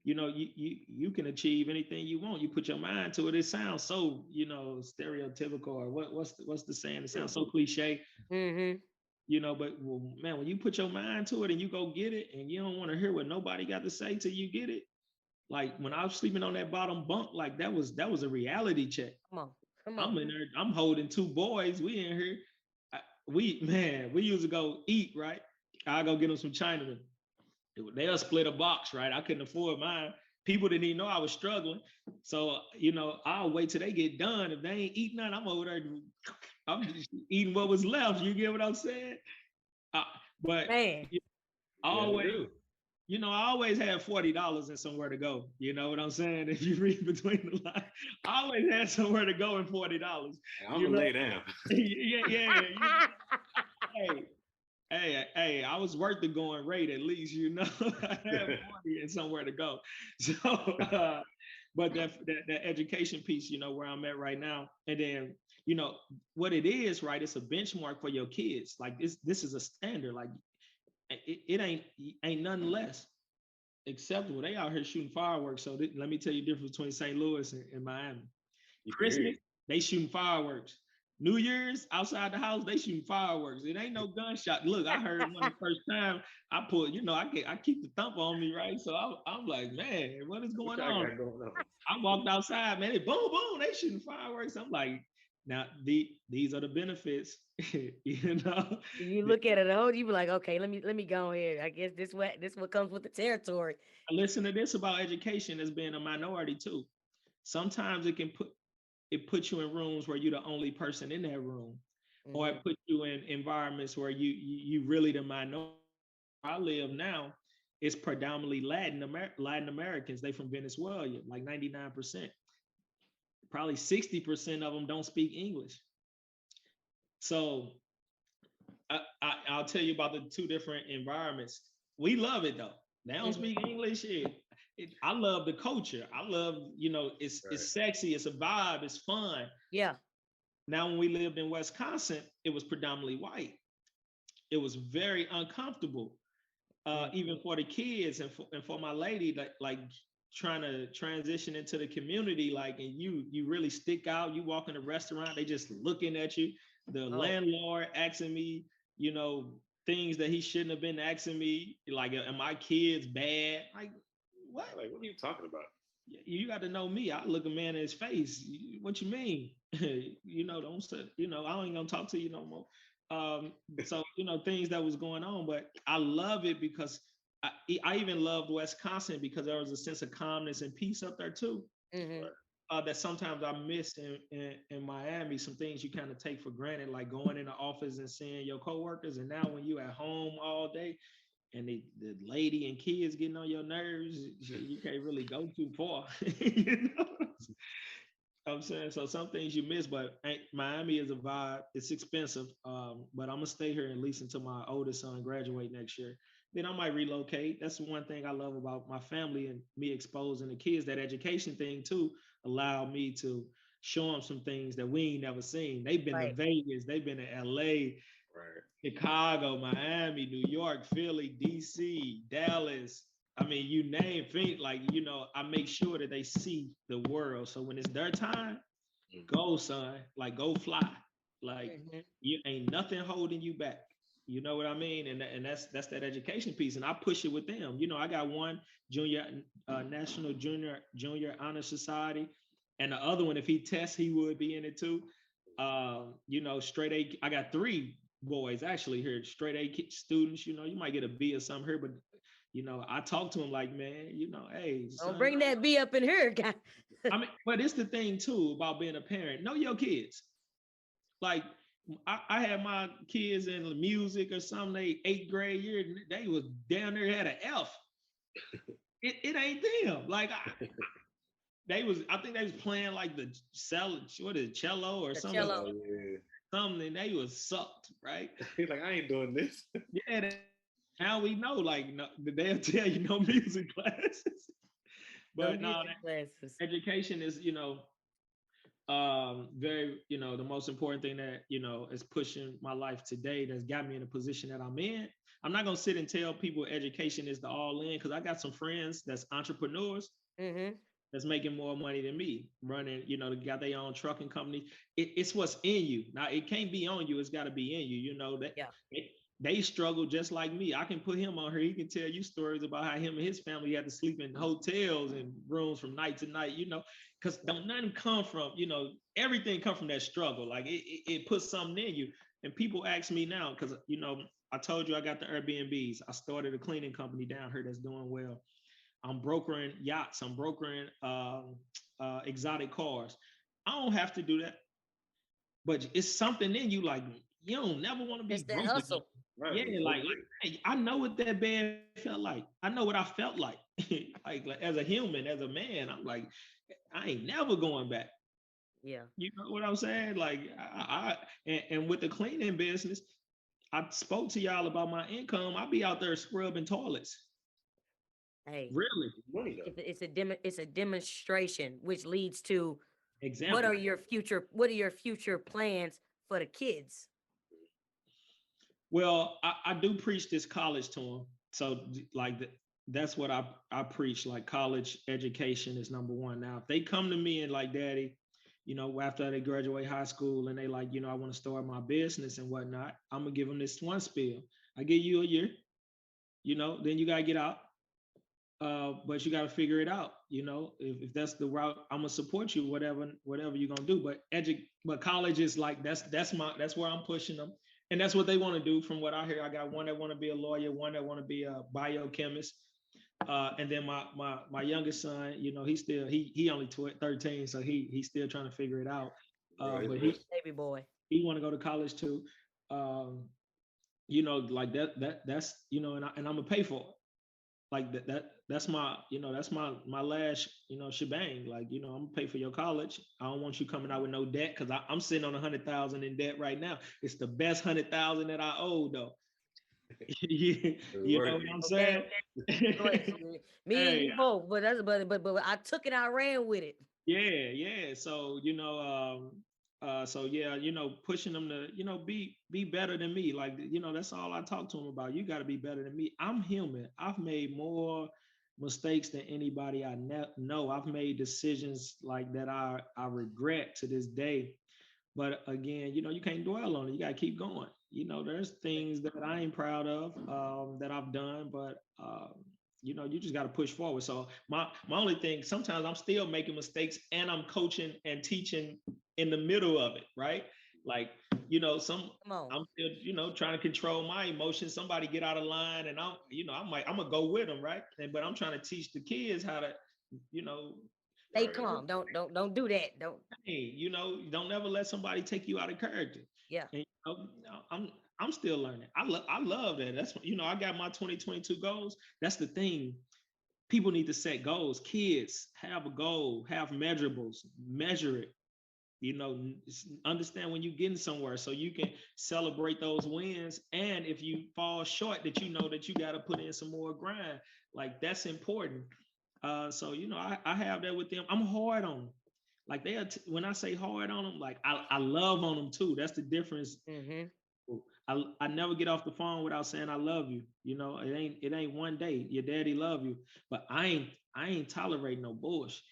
B: You can achieve anything you want. You put your mind to it. It sounds so, stereotypical, or what's the saying? It sounds so cliche.
A: Mm-hmm.
B: But well, man, when you put your mind to it and you go get it, and you don't want to hear what nobody got to say till you get it. Like when I was sleeping on that bottom bunk, like that was a reality check.
A: Come on. Come
B: I'm
A: on.
B: in there, I'm holding two boys. We in here. We used to go eat, right? I go get them some Chinaman. They'll split a box, right? I couldn't afford mine. People didn't even know I was struggling. So, I'll wait till they get done. If they ain't eating none, I'm over there. I'm just eating what was left. You get what I'm saying? Uh, but
A: Man.
B: always, I always had $40 and somewhere to go. You know what I'm saying? If you read between the lines, I always had somewhere to go and $40.
C: I'm gonna lay down.
B: Yeah. Hey, hey, I was worth the going rate at least, I had money and somewhere to go. So, but that education piece, where I'm at right now, and then, what it is, right? It's a benchmark for your kids. Like this is a standard. Like it ain't nothing less acceptable. They out here shooting fireworks. So let me tell you the difference between St. Louis and Miami. Christmas, they shooting fireworks. New Year's outside the house, they shooting fireworks. It ain't no gunshot. Look, I heard one the first time I pulled, I keep the thump on me, right? So I'm like, man, what is going on? I walked outside, man, boom, boom, they shooting fireworks. I'm like, now these are the benefits,
A: You look at it, you be like, okay, let me go here. I guess this what comes with the territory.
B: Listen to this about education as being a minority too. Sometimes it puts you in rooms where you're the only person in that room, or it puts you in environments where you really the minority. Where I live now, it's predominantly Latin Americans. They from Venezuela, like 99%. Probably 60% of them don't speak English. So I'll tell you about the two different environments. We love it though. They don't speak English. I love the culture. I love, it's sexy. It's a vibe. It's fun.
A: Yeah.
B: Now, when we lived in Wisconsin, it was predominantly white. It was very uncomfortable, even for the kids and for my lady, like trying to transition into the community. Like, and you really stick out. You walk in a restaurant, they just looking at you. The landlord asking me, things that he shouldn't have been asking me. Like, are my kids bad? Like, what?
C: Like, what are you talking about?
B: You got to know me. I look a man in his face. What you mean? Don't say, I ain't gonna talk to you no more. So things that was going on, but I love it because I even loved Wisconsin because there was a sense of calmness and peace up there too. That sometimes I miss in Miami. Some things you kind of take for granted, like going in the office and seeing your coworkers, and now when you at home all day, and the lady and kids getting on your nerves, you can't really go too far. I'm saying? So some things you miss, but Miami is a vibe. It's expensive, but I'm gonna stay here at least until my oldest son graduate next year. Then I might relocate. That's one thing I love about my family and me exposing the kids. That education thing too allowed me to show them some things that we ain't never seen. They've been to Vegas, they've been to LA, Chicago, Miami, New York, Philly, DC, Dallas. I mean, you name it, like, I make sure that they see the world. So when it's their time, go, son, like, go fly. Like, you ain't nothing holding you back. You know what I mean? And that's that education piece. And I push it with them. I got one junior, National Junior Honor Society. And the other one, if he tests, he would be in it too. Straight A. I got three boys actually here, straight students. You might get a B or something here, but I talk to them like, man, hey,
A: Don't
B: son.
A: bring that B up in here, guy.
B: I mean, but it's the thing too about being a parent. Know your kids. Like I had my kids in music or something. They eighth grade year, they was down there had an F. It ain't them. Like I think they was playing like the cello or
A: The
B: something,
A: cello.
C: Oh yeah.
B: something. And they was sucked, right?
C: He's like, I ain't doing this.
B: Yeah. Now we know, like, no, they'll tell you no music classes.
A: No
B: But no,
A: music classes.
B: education is, very, the most important thing that, is pushing my life today, that's got me in the position that I'm in. I'm not gonna sit and tell people education is the all in, because I got some friends that's entrepreneurs
A: Mm-hmm.
B: that's making more money than me, running, they got their own trucking company. It's what's in you. Now it can't be on you, it's got to be in you. That
A: Yeah.
B: they struggle just like me. I can put him on here. He can tell you stories about how him and his family had to sleep in hotels and rooms from night to night, because don't nothing come from, everything come from that struggle. Like it puts something in you. And people ask me now, because, I told you I got the Airbnbs. I started a cleaning company down here that's doing well. I'm brokering yachts. I'm brokering exotic cars. I don't have to do that, but it's something in you. Like you don't never want to
A: It's
B: be
A: that
B: broke again.
A: hustle.
C: Right.
B: Yeah, like hey, I know what that bed felt like. I know what I felt like. Like as a human, as a man, I'm like, I ain't never going back.
A: Yeah.
B: You know what I'm saying? Like and with the cleaning business, I spoke to y'all about my income. I be out there scrubbing toilets.
A: Hey,
B: Really?
C: Money though.
A: it's a demonstration, which leads to
B: Example.
A: what are your future plans for the kids?
B: Well, I do preach this college to them. So like that's what I preach. Like college education is number one. Now, if they come to me and like, Daddy, after they graduate high school and they like, I want to start my business and whatnot, I'm gonna give them this one spiel. I give you a year, then you gotta get out. But you got to figure it out. If that's the route, I'm gonna support you, whatever you're gonna do. But college is like that's where I'm pushing them, and that's what they want to do. From what I hear, I got one that want to be a lawyer, one that want to be a biochemist, and then my youngest son, he's still he only 13, so he's still trying to figure it out.
C: Right.
B: But
A: Baby boy.
B: he want to go to college too. Um, like that's and I'm gonna pay for it. Like that's my last shebang. Like I'm gonna pay for your college. I don't want you coming out with no debt, because I'm sitting on 100,000 in debt right now. It's the best 100,000 that I owe though. You know what I'm
A: Okay.
B: saying?
A: Me and
B: Hey,
A: you both, but but I took it. I ran with it.
B: yeah. So so yeah, pushing them to be better than me. Like that's all I talk to them about. You got to be better than me. I'm human. I've made more mistakes than anybody I know. I've made decisions like that I regret to this day. But again, you can't dwell on it. You got to keep going. There's things that I ain't proud of that I've done, but you just got to push forward. So my only thing, sometimes I'm still making mistakes and I'm coaching and teaching in the middle of it, right? Like, some
A: Come on.
B: I'm still, trying to control my emotions. Somebody get out of line and I'm gonna go with them, right? But I'm trying to teach the kids how to, you know,
A: Stay calm. Don't do that. Don't.
B: hey, don't ever let somebody take you out of character.
A: Yeah.
B: And I'm I'm still learning. I love that. That's I got my 2022 goals. That's the thing. People need to set goals. Kids have a goal, have measurables, measure it. Understand when you're getting somewhere so you can celebrate those wins. And if you fall short, that that you got to put in some more grind. Like that's important. So I have that with them. I'm hard on them. Like when I say hard on them, like I love on them too. That's the difference.
A: Mm-hmm.
B: I never get off the phone without saying I love you. It ain't one day. Your daddy love you, but I ain't tolerating no bullshit.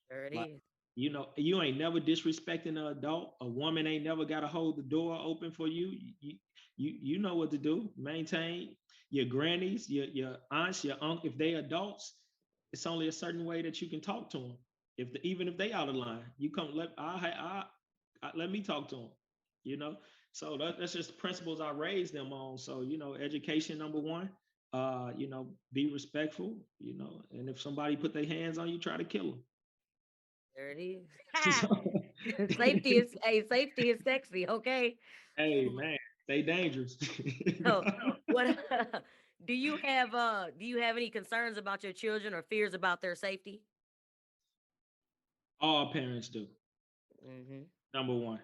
A: There it
B: Like
A: is.
B: you ain't never disrespecting an adult. A woman ain't never got to hold the door open for you. You know what to do. Maintain your grannies, your aunts, your uncle. If they adults, it's only a certain way that you can talk to them. Even if they out of line, you come let me talk to them. You know. So that's just principles I raised them on. So, education number one, be respectful, and if somebody put their hands on you, try to kill
A: There it is.
B: them.
A: Safety is sexy, okay?
B: Hey man, they dangerous.
A: So what do you have any concerns about your children or fears about their safety?
B: All parents do.
A: Mm-hmm.
B: Number one,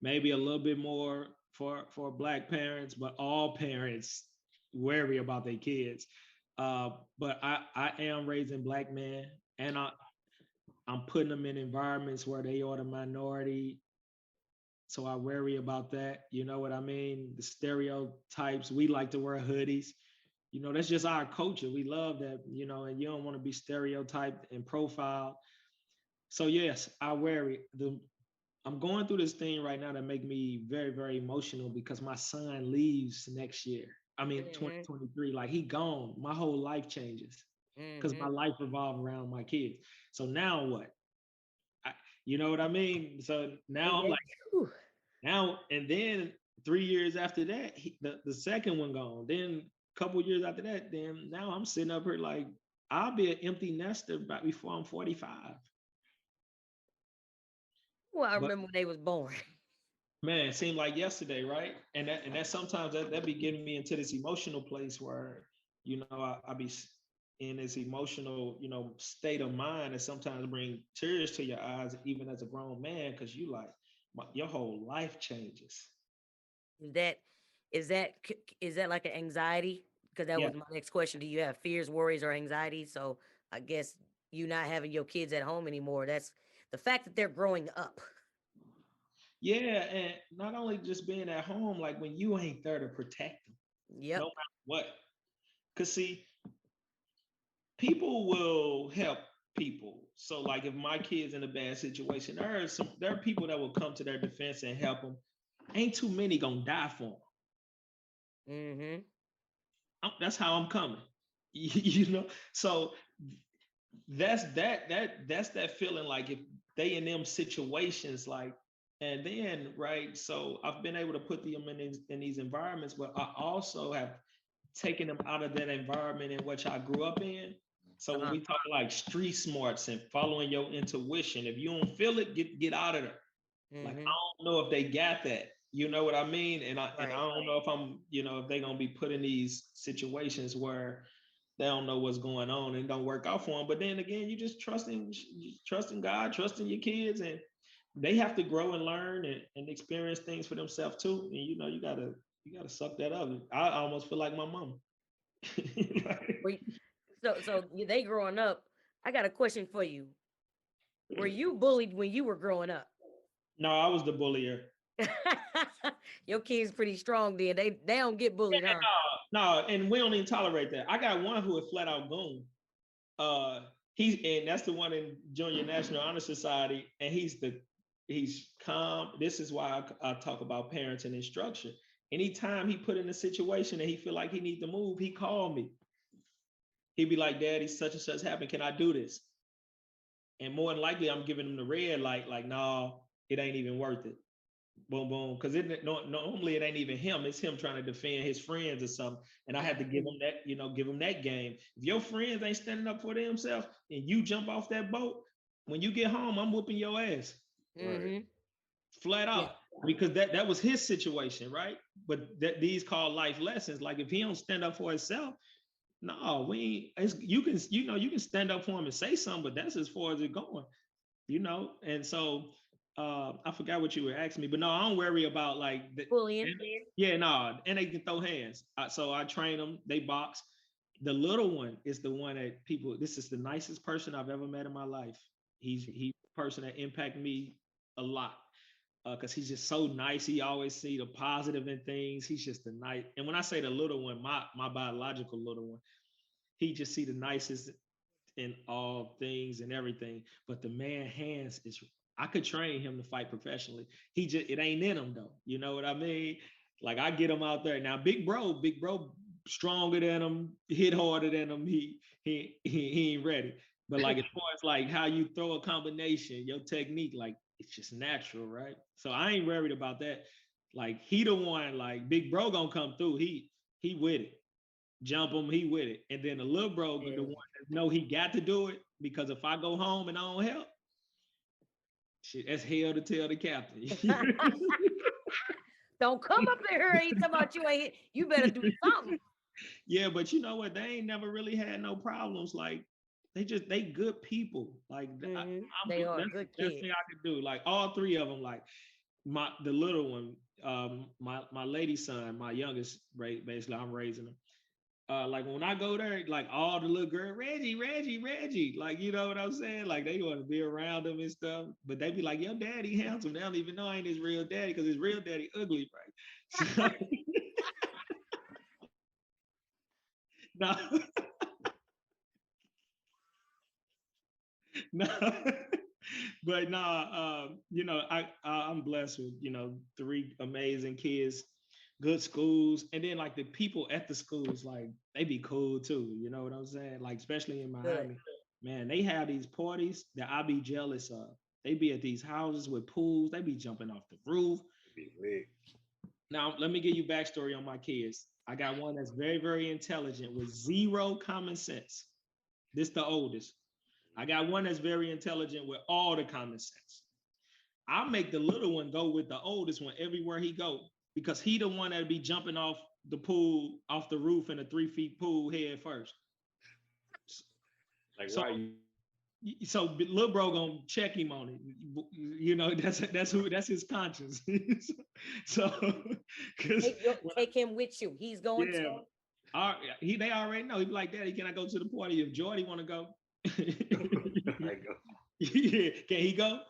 B: maybe a little bit more for black parents, but all parents worry about their kids. But I am raising black men, and I'm putting them in environments where they are the minority. So I worry about that. You know what I mean? The stereotypes. We like to wear hoodies. That's just our culture. We love that, and you don't want to be stereotyped and profiled. So yes, I worry. I'm going through this thing right now that make me very, very emotional because my son leaves next year. I mean,
A: Mm-hmm.
B: 2023. Like he gone. My whole life changes because
A: Mm-hmm.
B: my life revolves around my kids. So now what? I, you know what I mean? So now I'm
A: Yeah.
B: like,
A: Whew.
B: now and then 3 years after that, the second one gone. Then a couple years after that, then now I'm sitting up here like I'll be an empty nester by before I'm 45.
A: Well, I
B: But
A: remember when they was born.
B: man, it seemed like yesterday, right? And that sometimes that be getting me into this emotional place where I be in this emotional state of mind that sometimes bring tears to your eyes, even as a grown man, because your whole life changes.
A: Is that is that like an anxiety? Because that
B: Yeah,
A: was my next question. Do you have fears, worries, or anxiety? So I guess you not having your kids at home anymore. That's the fact that they're growing up.
B: yeah, and not only just being at home, like when you ain't there to protect them, no
A: Yep.
B: matter what. Cause see, people will help people. So like if my kid's in a bad situation, there are people that will come to their defense and help them. Ain't too many gonna die for
A: Mm-hmm.
B: them. That's how I'm coming. So that's that feeling like if they in them situations like and then right. So I've been able to put them in these environments, but I also have taking them out of that environment in which I grew up in. So when
A: Uh-huh.
B: we talk like street smarts and following your intuition, if you don't feel it, get out of there. Like
A: Mm-hmm.
B: I don't know if they got that. You know what I mean? And I
A: Right.
B: don't know if if they're gonna be put in these situations where they don't know what's going on and don't work out for them. But then again, you trusting God, trusting your kids, and they have to grow and learn and experience things for themselves too. And you gotta suck that up. I almost feel like my mom.
A: Were you- they growing up. I got a question for you. Were you bullied when you were growing up?
B: No, I was the bullier.
A: Your kids pretty strong then. They don't get bullied, huh?
B: No, and we don't even tolerate that. I got one who is flat out goon. Uh, and that's the one in Junior National Honor Society, and he's calm. This is why I talk about parents and instruction. Anytime he put in a situation and he feel like he need to move, he called me. He'd be like, "Daddy, such and such happened. Can I do this?" And more than likely, I'm giving him the red light, like, "No, it ain't even worth it." Boom, boom. Because normally it ain't even him. It's him trying to defend his friends or something. And I had to give him that, give him that game. If your friends ain't standing up for themselves and you jump off that boat, when you get home, I'm whooping your ass
C: Right.
A: Mm-hmm.
B: flat
A: Yeah.
B: out because that was his situation, right? But these called life lessons. Like if he don't stand up for himself, no, we ain't. You can stand up for him and say something, but that's as far as it going. And so I forgot what you were asking me, but no, I don't worry about like
A: Bullying.
B: yeah, no, and they can throw hands. So I train them, they box. The little one is the one that people, this is the nicest person I've ever met in my life. He's the person that impacted me a lot because he's just so nice. He always see the positive in things. He's just the nice. And when I say the little one, my biological little one, he just see the nicest in all things and everything. But the man hands is I could train him to fight professionally. It ain't in him though. You know what I mean? Like I get him out there. Now, big bro stronger than him, hit harder than him. He ain't ready. But like as far as like how you throw a combination, your technique, like it's just natural, right? So I ain't worried about that. Like he the one, like big bro gonna come through. He with it. Jump him, he with it. And then the little bro, the one that know he got to do it because if I go home and I don't help, shit, that's hell to tell the captain.
A: Don't come up in here ain't talking about you ain't. You better do something.
B: Yeah, but you know what? They ain't never really had no problems. Like they good people. Like
A: They are
B: that's the
A: good
B: best
A: kids.
B: thing I could do. Like all three of them. Like the little one, my lady son, my youngest, basically I'm raising him. Like when I go there, like all the little girl, Reggie, like you know what I'm saying? Like they want to be around him and stuff, but they be like, "Your daddy handsome." They don't even know I ain't his real daddy because his real daddy ugly, right? So, no, no, but nah, you know, I'm blessed with three amazing kids, good schools, and then like the people at the schools, like they be cool too. You know what I'm saying? Like especially in
A: Good.
B: Miami, man, they have these parties that I be jealous of. They be at these houses with pools. They be jumping off the roof.
C: Be lit.
B: Now let me give you backstory on my kids. I got one that's very, very intelligent with zero common sense. This the oldest. I got one that's very intelligent with all the common sense. I make the little one go with the oldest one everywhere he go because he the one that be jumping off the pool, off the roof in a 3 feet pool head first.
C: Like
B: So
C: why you
B: so little bro gonna check him on it. You know that's his conscience. So because
A: Take him with you. He's going
B: yeah,
A: to.
B: they already know. He be like, Daddy, can I go to the party if Jordy want to go?
C: like
B: Yeah, can he go?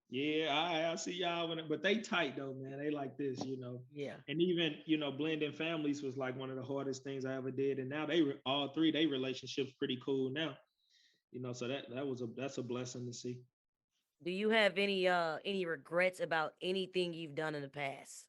B: Yeah, I'll see y'all when. But they tight though, man. They like this, you know.
A: Yeah.
B: And even blending families was like one of the hardest things I ever did. And now all three they relationships pretty cool now. So that's a blessing to see.
A: Do you have any regrets about anything you've done in the past?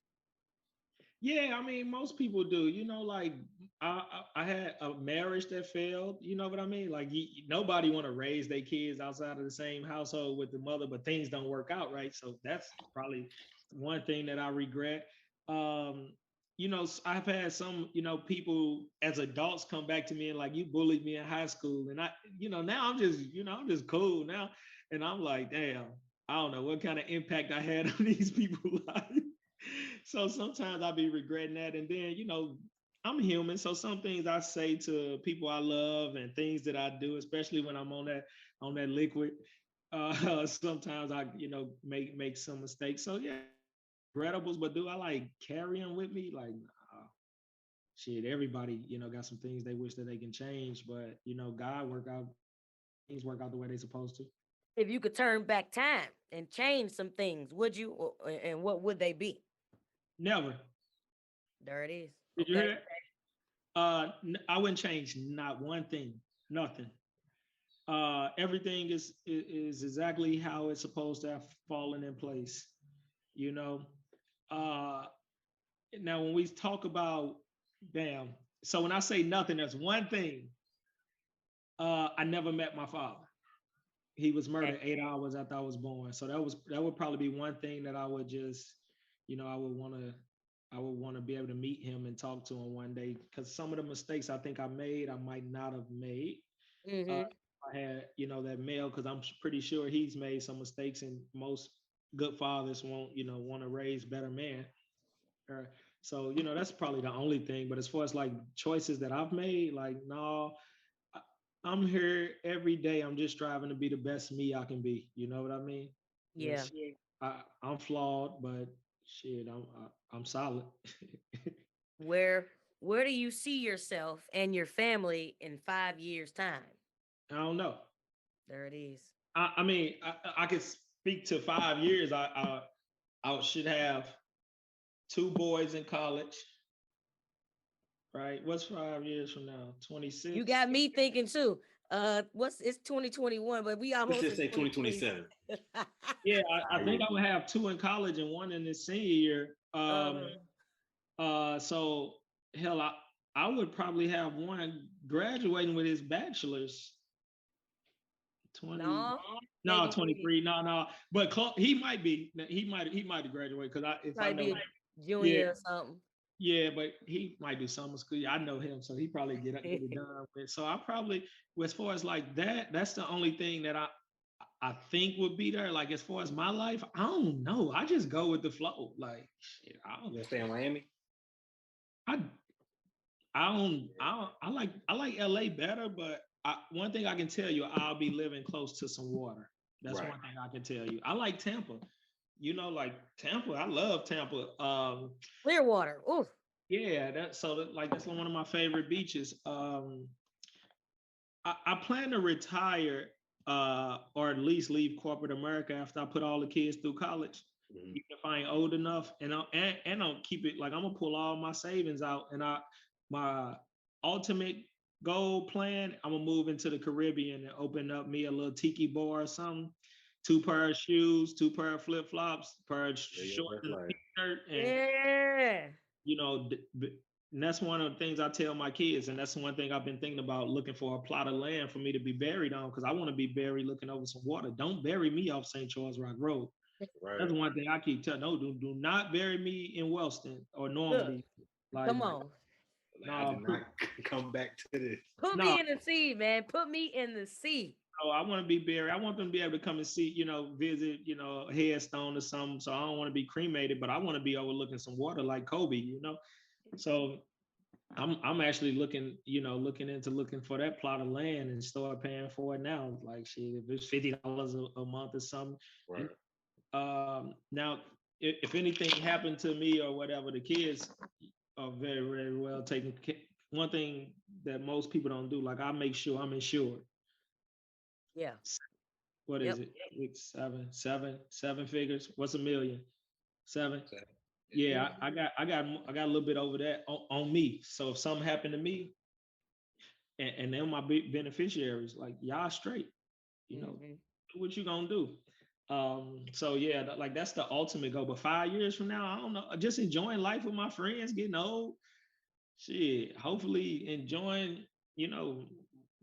B: Yeah, I mean, most people do. Like I had a marriage that failed. You know what I mean? Like nobody want to raise their kids outside of the same household with the mother, but things don't work out right. So that's probably one thing that I regret. Um, I've had some, people as adults come back to me and like, you bullied me in high school, and now I'm just cool now, and I'm like, damn, I don't know what kind of impact I had on these people's lives. So sometimes I'll be regretting that. And then, I'm human. So some things I say to people I love and things that I do, especially when I'm on that liquid, sometimes I, make some mistakes. So yeah, regrettables, but do I like carry them with me? Like, nah, shit, everybody, got some things they wish that they can change, but God things work out the way they're supposed to.
A: If you could turn back time and change some things, would you? And what would they be?
B: Never.
A: There it is.
B: Did you hear
A: Okay.
B: that? I wouldn't change not one thing, nothing. Everything is exactly how it's supposed to have fallen in place. You know. Uh, Now when we talk about damn, so when I say nothing, there's one thing. I never met my father. He was
A: Okay.
B: murdered 8 hours after I was born. So that would probably be one thing that I would just, I would want to be able to meet him and talk to him one day. Because some of the mistakes I think I made, I might not have made.
A: Mm-hmm.
B: I had, that male, because I'm pretty sure he's made some mistakes, and most good fathers won't, want to raise better men. Or, so, that's probably the only thing. But as far as like choices that I've made, like, no, I'm here every day. I'm just striving to be the best me I can be. You know what I mean?
A: Yeah.
B: Shit, I'm flawed, but shit, I'm solid.
A: Where Where do you see yourself and your family in 5 years' time?
B: I don't know.
A: There it is.
B: I mean, I could speak to 5 years. I should have two boys in college, right? What's 5 years from now?
A: You
B: 26.
A: got me thinking too. What's It's 2021, but we
C: let's
A: almost
C: just
A: in
C: say
A: 2020.
C: 2027.
B: Yeah, I think
C: Yeah.
B: I would have two in college and one in this senior year.
A: uh,
B: So hell, I would probably have one graduating with his bachelor's. 20,
A: no,
B: no,
A: maybe
B: 23, no, no. But he might be. He might have graduated because if I
A: probably
B: know
A: be a
B: Yeah,
A: Junior or something.
B: yeah, but he might do summer school. I know him, so he probably get it done with. So I probably, as far as like that, that's the only thing that I think would be there. Like as far as my life, I don't know. I just go with the flow. Like shit,
C: You gonna stay in Miami?
B: I, I like LA better, but one thing I can tell you, I'll be living close to some water. That's
C: Right.
B: one thing I can tell you. I like Tampa. Like Tampa. I love Tampa.
A: Clearwater. Ooh.
B: Yeah, that's one of my favorite beaches. I plan to retire or at least leave corporate America after I put all the kids through college.
C: Mhm.
B: Even if I ain't old enough, and I'll keep it like I'm gonna pull all my savings out, and my ultimate goal plan, I'm gonna move into the Caribbean and open up me a little tiki bar or something. Two pair of shoes, two pair of flip flops, pair of
C: Yeah, your
B: shorts
C: best
B: and a
C: life.
B: t-shirt, and
A: Yeah.
B: you know, and that's one of the things I tell my kids, and that's one thing I've been thinking about looking for a plot of land for me to be buried on because I want to be buried looking over some water. Don't bury me off St. Charles Rock Road. That's
C: Right.
B: one thing I keep telling. No, do not bury me in Wellston or
A: Look,
B: Normandy. Like,
A: come on.
C: Like I did
B: no,
C: not come back to this.
A: Put
B: no,
A: me in the sea, man. Put me in the sea.
B: no. I want to be buried. I want them to be able to come and see, visit, a headstone or something. So I don't want to be cremated, but I want to be overlooking some water like Kobe. So I'm actually looking into looking for that plot of land and start paying for it now. Like shit, if it's $50 a month or something. And
C: Right.
B: now, if anything happened to me or whatever, the kids are very, very well taken care. One thing that most people don't do, like I make sure I'm insured.
A: Yeah.
B: What is
A: Yep.
B: it? Six, seven figures. What's a million? Seven.
C: So,
B: Yeah,
A: Mm-hmm.
B: I got a little bit over that on me. So if something happened to me, and then my beneficiaries, like y'all straight,
A: Mm-hmm.
B: what you gonna do? So yeah, like that's the ultimate goal. But 5 years from now, I don't know. Just enjoying life with my friends, getting old. Shit, hopefully enjoying, you know,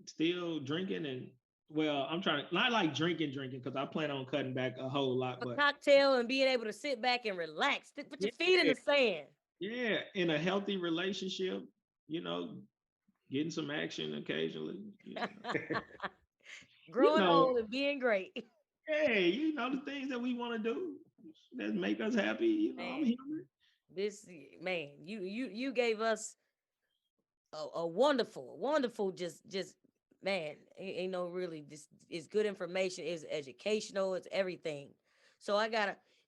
B: still drinking and well, I'm trying to not like drinking because I plan on cutting back a whole lot,
A: A
B: but
A: cocktail and being able to sit back and relax. Put your
B: yeah,
A: feet in the sand.
B: yeah, in a healthy relationship, you know, getting some action occasionally, you
A: Growing
B: know,
A: old and being great.
B: hey, the things that we want to do that make us happy. I'm
A: Man,
B: human.
A: this man, you gave us a wonderful, wonderful, just man, ain't no really this is good information, is educational, it's everything. So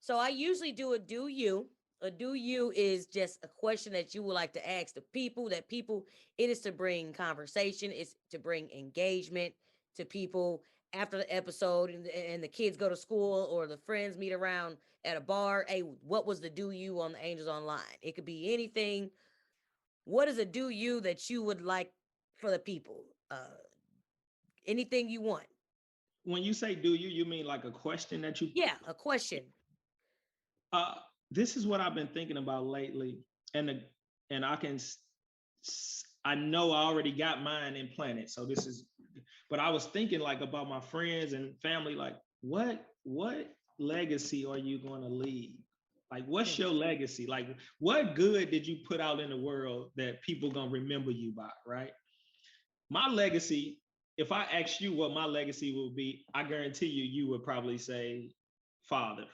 A: so I usually do a do you. A do you is just a question that you would like to ask the people, that people, it is to bring conversation, it's to bring engagement to people after the episode, and the kids go to school or the friends meet around at a bar. Hey, what was the do you on the Angels Online? It could be anything. What is a do you that you would like for the people? Anything you want.
B: When you say do you mean like a question that you
A: Yeah, a question.
B: uh this is what I've been thinking about lately, and and I know I already got mine implanted, so this is, but I was thinking like about my friends and family, like what legacy are you going to leave? Like what's
A: Hmm.
B: your legacy? Like what good did you put out in the world that people going to remember you by, right? My legacy, if I asked you what my legacy will be, I guarantee you would probably say father,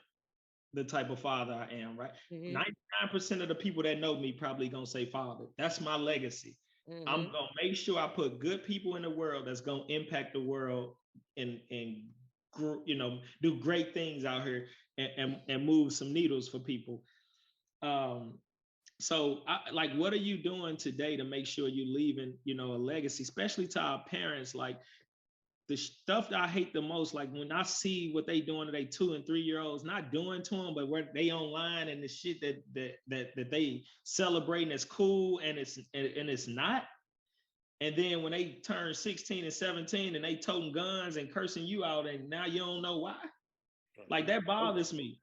B: the type of father I am, right?
A: Hmm.
B: 99% of the people that know me probably gonna say father. That's my legacy. I'm
A: Hmm.
B: gonna make sure I put good people in the world that's gonna impact the world and do great things out here and move some needles for people. Um, so like what are you doing today to make sure you're leaving, a legacy, especially to our parents? Like the stuff that I hate the most, like when I see what they doing to they 2 and 3 year olds, not doing to them, but where they online and the shit that they celebrating as cool and it's not. And then when they turn 16 and 17 and they toting guns and cursing you out, and now you don't know why. Like that bothers me.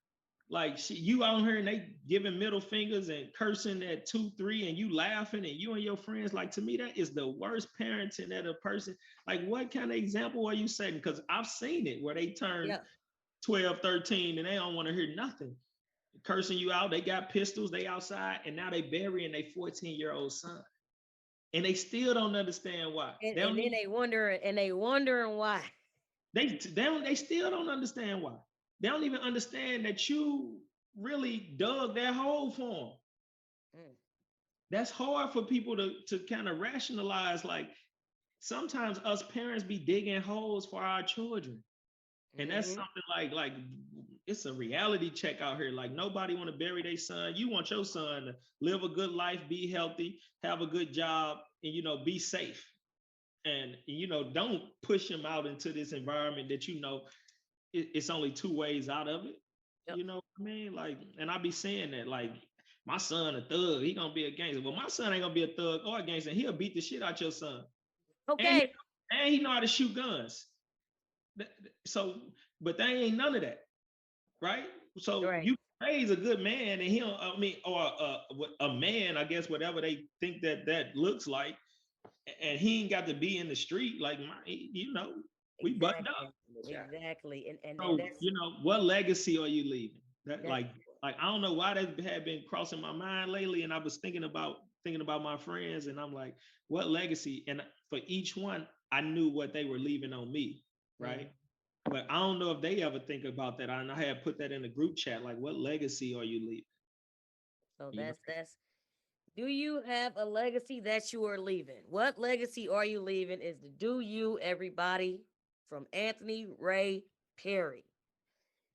B: Like shit, you out here and they giving middle fingers and cursing at 2, 3, and you laughing and you and your friends. Like to me, that is the worst parenting that a person. Like, what kind of example are you setting? Because I've seen it where they turn
A: Yeah.
B: 12, 13 and they don't want to hear nothing. cursing you out. They got pistols. They outside, and now they burying their 14-year-old son, and they still don't understand why.
A: And,
B: They don't.
A: and then they wondering why.
B: They still don't understand why. They don't even understand that you really dug that hole for them.
A: Mm.
B: That's hard for people to kind of rationalize. Like sometimes us parents be digging holes for our children. And that's
A: Mm-hmm.
B: something like it's a reality check out here. Like nobody want to bury their son. You want your son to live a good life, be healthy, have a good job, and be safe. And don't push him out into this environment that it's only two ways out of it.
A: Yep.
B: You know what I mean? Like, and I be saying that, like, my son a thug, he gonna be a gangster. Well, my son ain't gonna be a thug or a gangster. He'll beat the shit out your son.
A: Okay.
B: And he know how to shoot guns. So, but they ain't none of that, right? So
A: Right.
B: you raise a good man, and he'll, I mean, or a man, I guess, whatever they think that looks like, and he ain't got to be in the street like we buttoned up.
A: Exactly. And
B: So
A: that's
B: what legacy are you leaving? That
A: that
B: like I don't know why that had been crossing my mind lately, and I was thinking about my friends, and I'm like, what legacy? And for each one, I knew what they were leaving on me, right? But I don't know if they ever think about that. I had put that in the group chat, like, what legacy are you leaving?
A: so
B: You know?
A: that's do you have a legacy that you are leaving? What legacy are you leaving is the do you everybody from Anthony Ray Perry.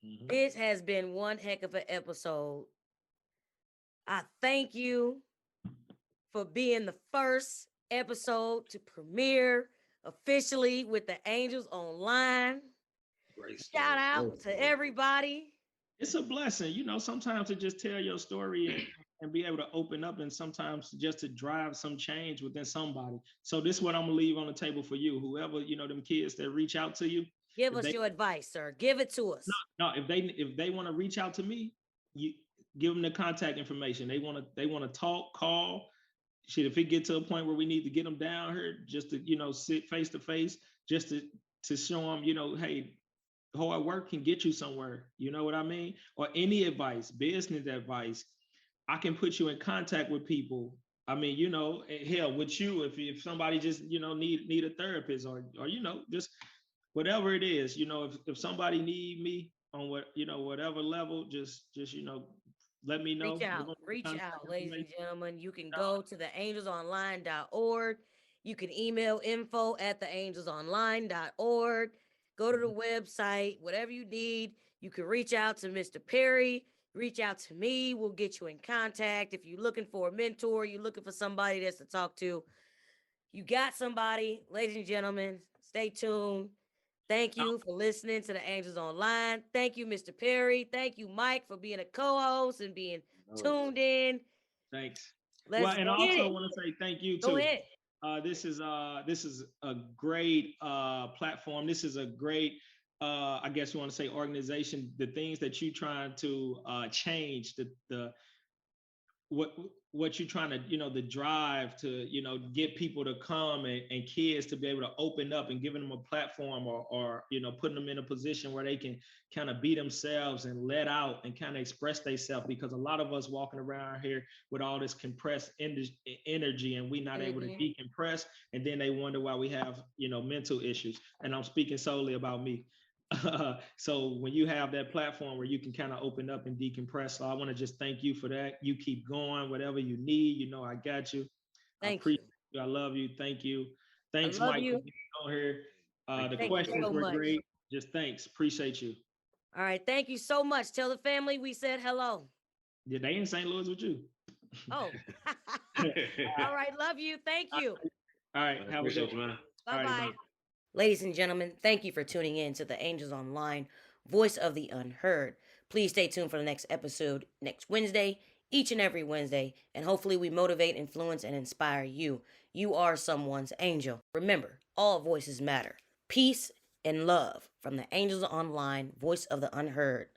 B: Mhm.
A: This has been one heck of an episode. I thank you for being the first episode to premiere officially with the Angels Online.
C: Great
A: Shout
C: story.
A: out to everybody.
B: It's a blessing, sometimes to just tell your story and be able to open up, and sometimes just to drive some change within somebody. So this is what I'm gonna leave on the table for you. Whoever, them kids that reach out to you,
A: Give
B: if
A: us
B: they
A: your advice, sir. Give it to us.
B: no, if they want to reach out to me, you give them the contact information. They want to talk, call. Shit, if it get to a point where we need to get them down here, just to sit face to face, just to show them, hey, hard work can get you somewhere. You know what I mean? Or any advice, business advice, I can put you in contact with people. I mean, hell, with you, if somebody just need a therapist, or just whatever it is, if somebody need me on whatever level, just let me know.
A: Reach out, ladies and gentlemen. You can go to theangelsonline.org. You can email info@theangelsonline.org. Go to the website, whatever you need. You can reach out to Mr. Perry. Reach out to me. We'll get you in contact. If you're looking for a mentor, you're looking for somebody that's to talk to, you got somebody. Ladies and gentlemen, stay tuned. Thank you for listening to the Angels Online. Thank you, Mr. Perry. Thank you, Mike, for being a co-host and being tuned in.
B: Thanks.
A: Let's
B: Well, and I
A: get
B: also
A: it.
B: want to say thank you
A: Go
B: too.
A: ahead.
B: This is a great platform. This is a great I guess you want to say organization. The things that you trying to change, the what you're trying to the drive to get people to come, and kids to be able to open up, and giving them a platform, or putting them in a position where they can kind of be themselves and let out and kind of express themselves, because a lot of us walking around here with all this compressed energy, and we not able to decompress, and then they wonder why we have mental issues. And I'm speaking solely about me. So when you have that platform where you can kind of open up and decompress, so I want to just thank you for that. You keep going, whatever you need, I got you. I appreciate you. I love you. Thank you. Thanks, Mike, for being on here. The questions were great. Just thanks. Appreciate you.
A: All right. Thank you so much. Tell the family we said hello.
B: Yeah, they in St. Louis with you.
A: Oh. All right. Love you. Thank you.
B: All right. Have a good one.
A: Bye-bye. Bye. Ladies and gentlemen, thank you for tuning in to the Angels Online, Voice of the Unheard. Please stay tuned for the next episode next Wednesday, each and every Wednesday, and hopefully we motivate, influence, and inspire you. You are someone's angel. Remember, all voices matter. Peace and love from the Angels Online, Voice of the Unheard.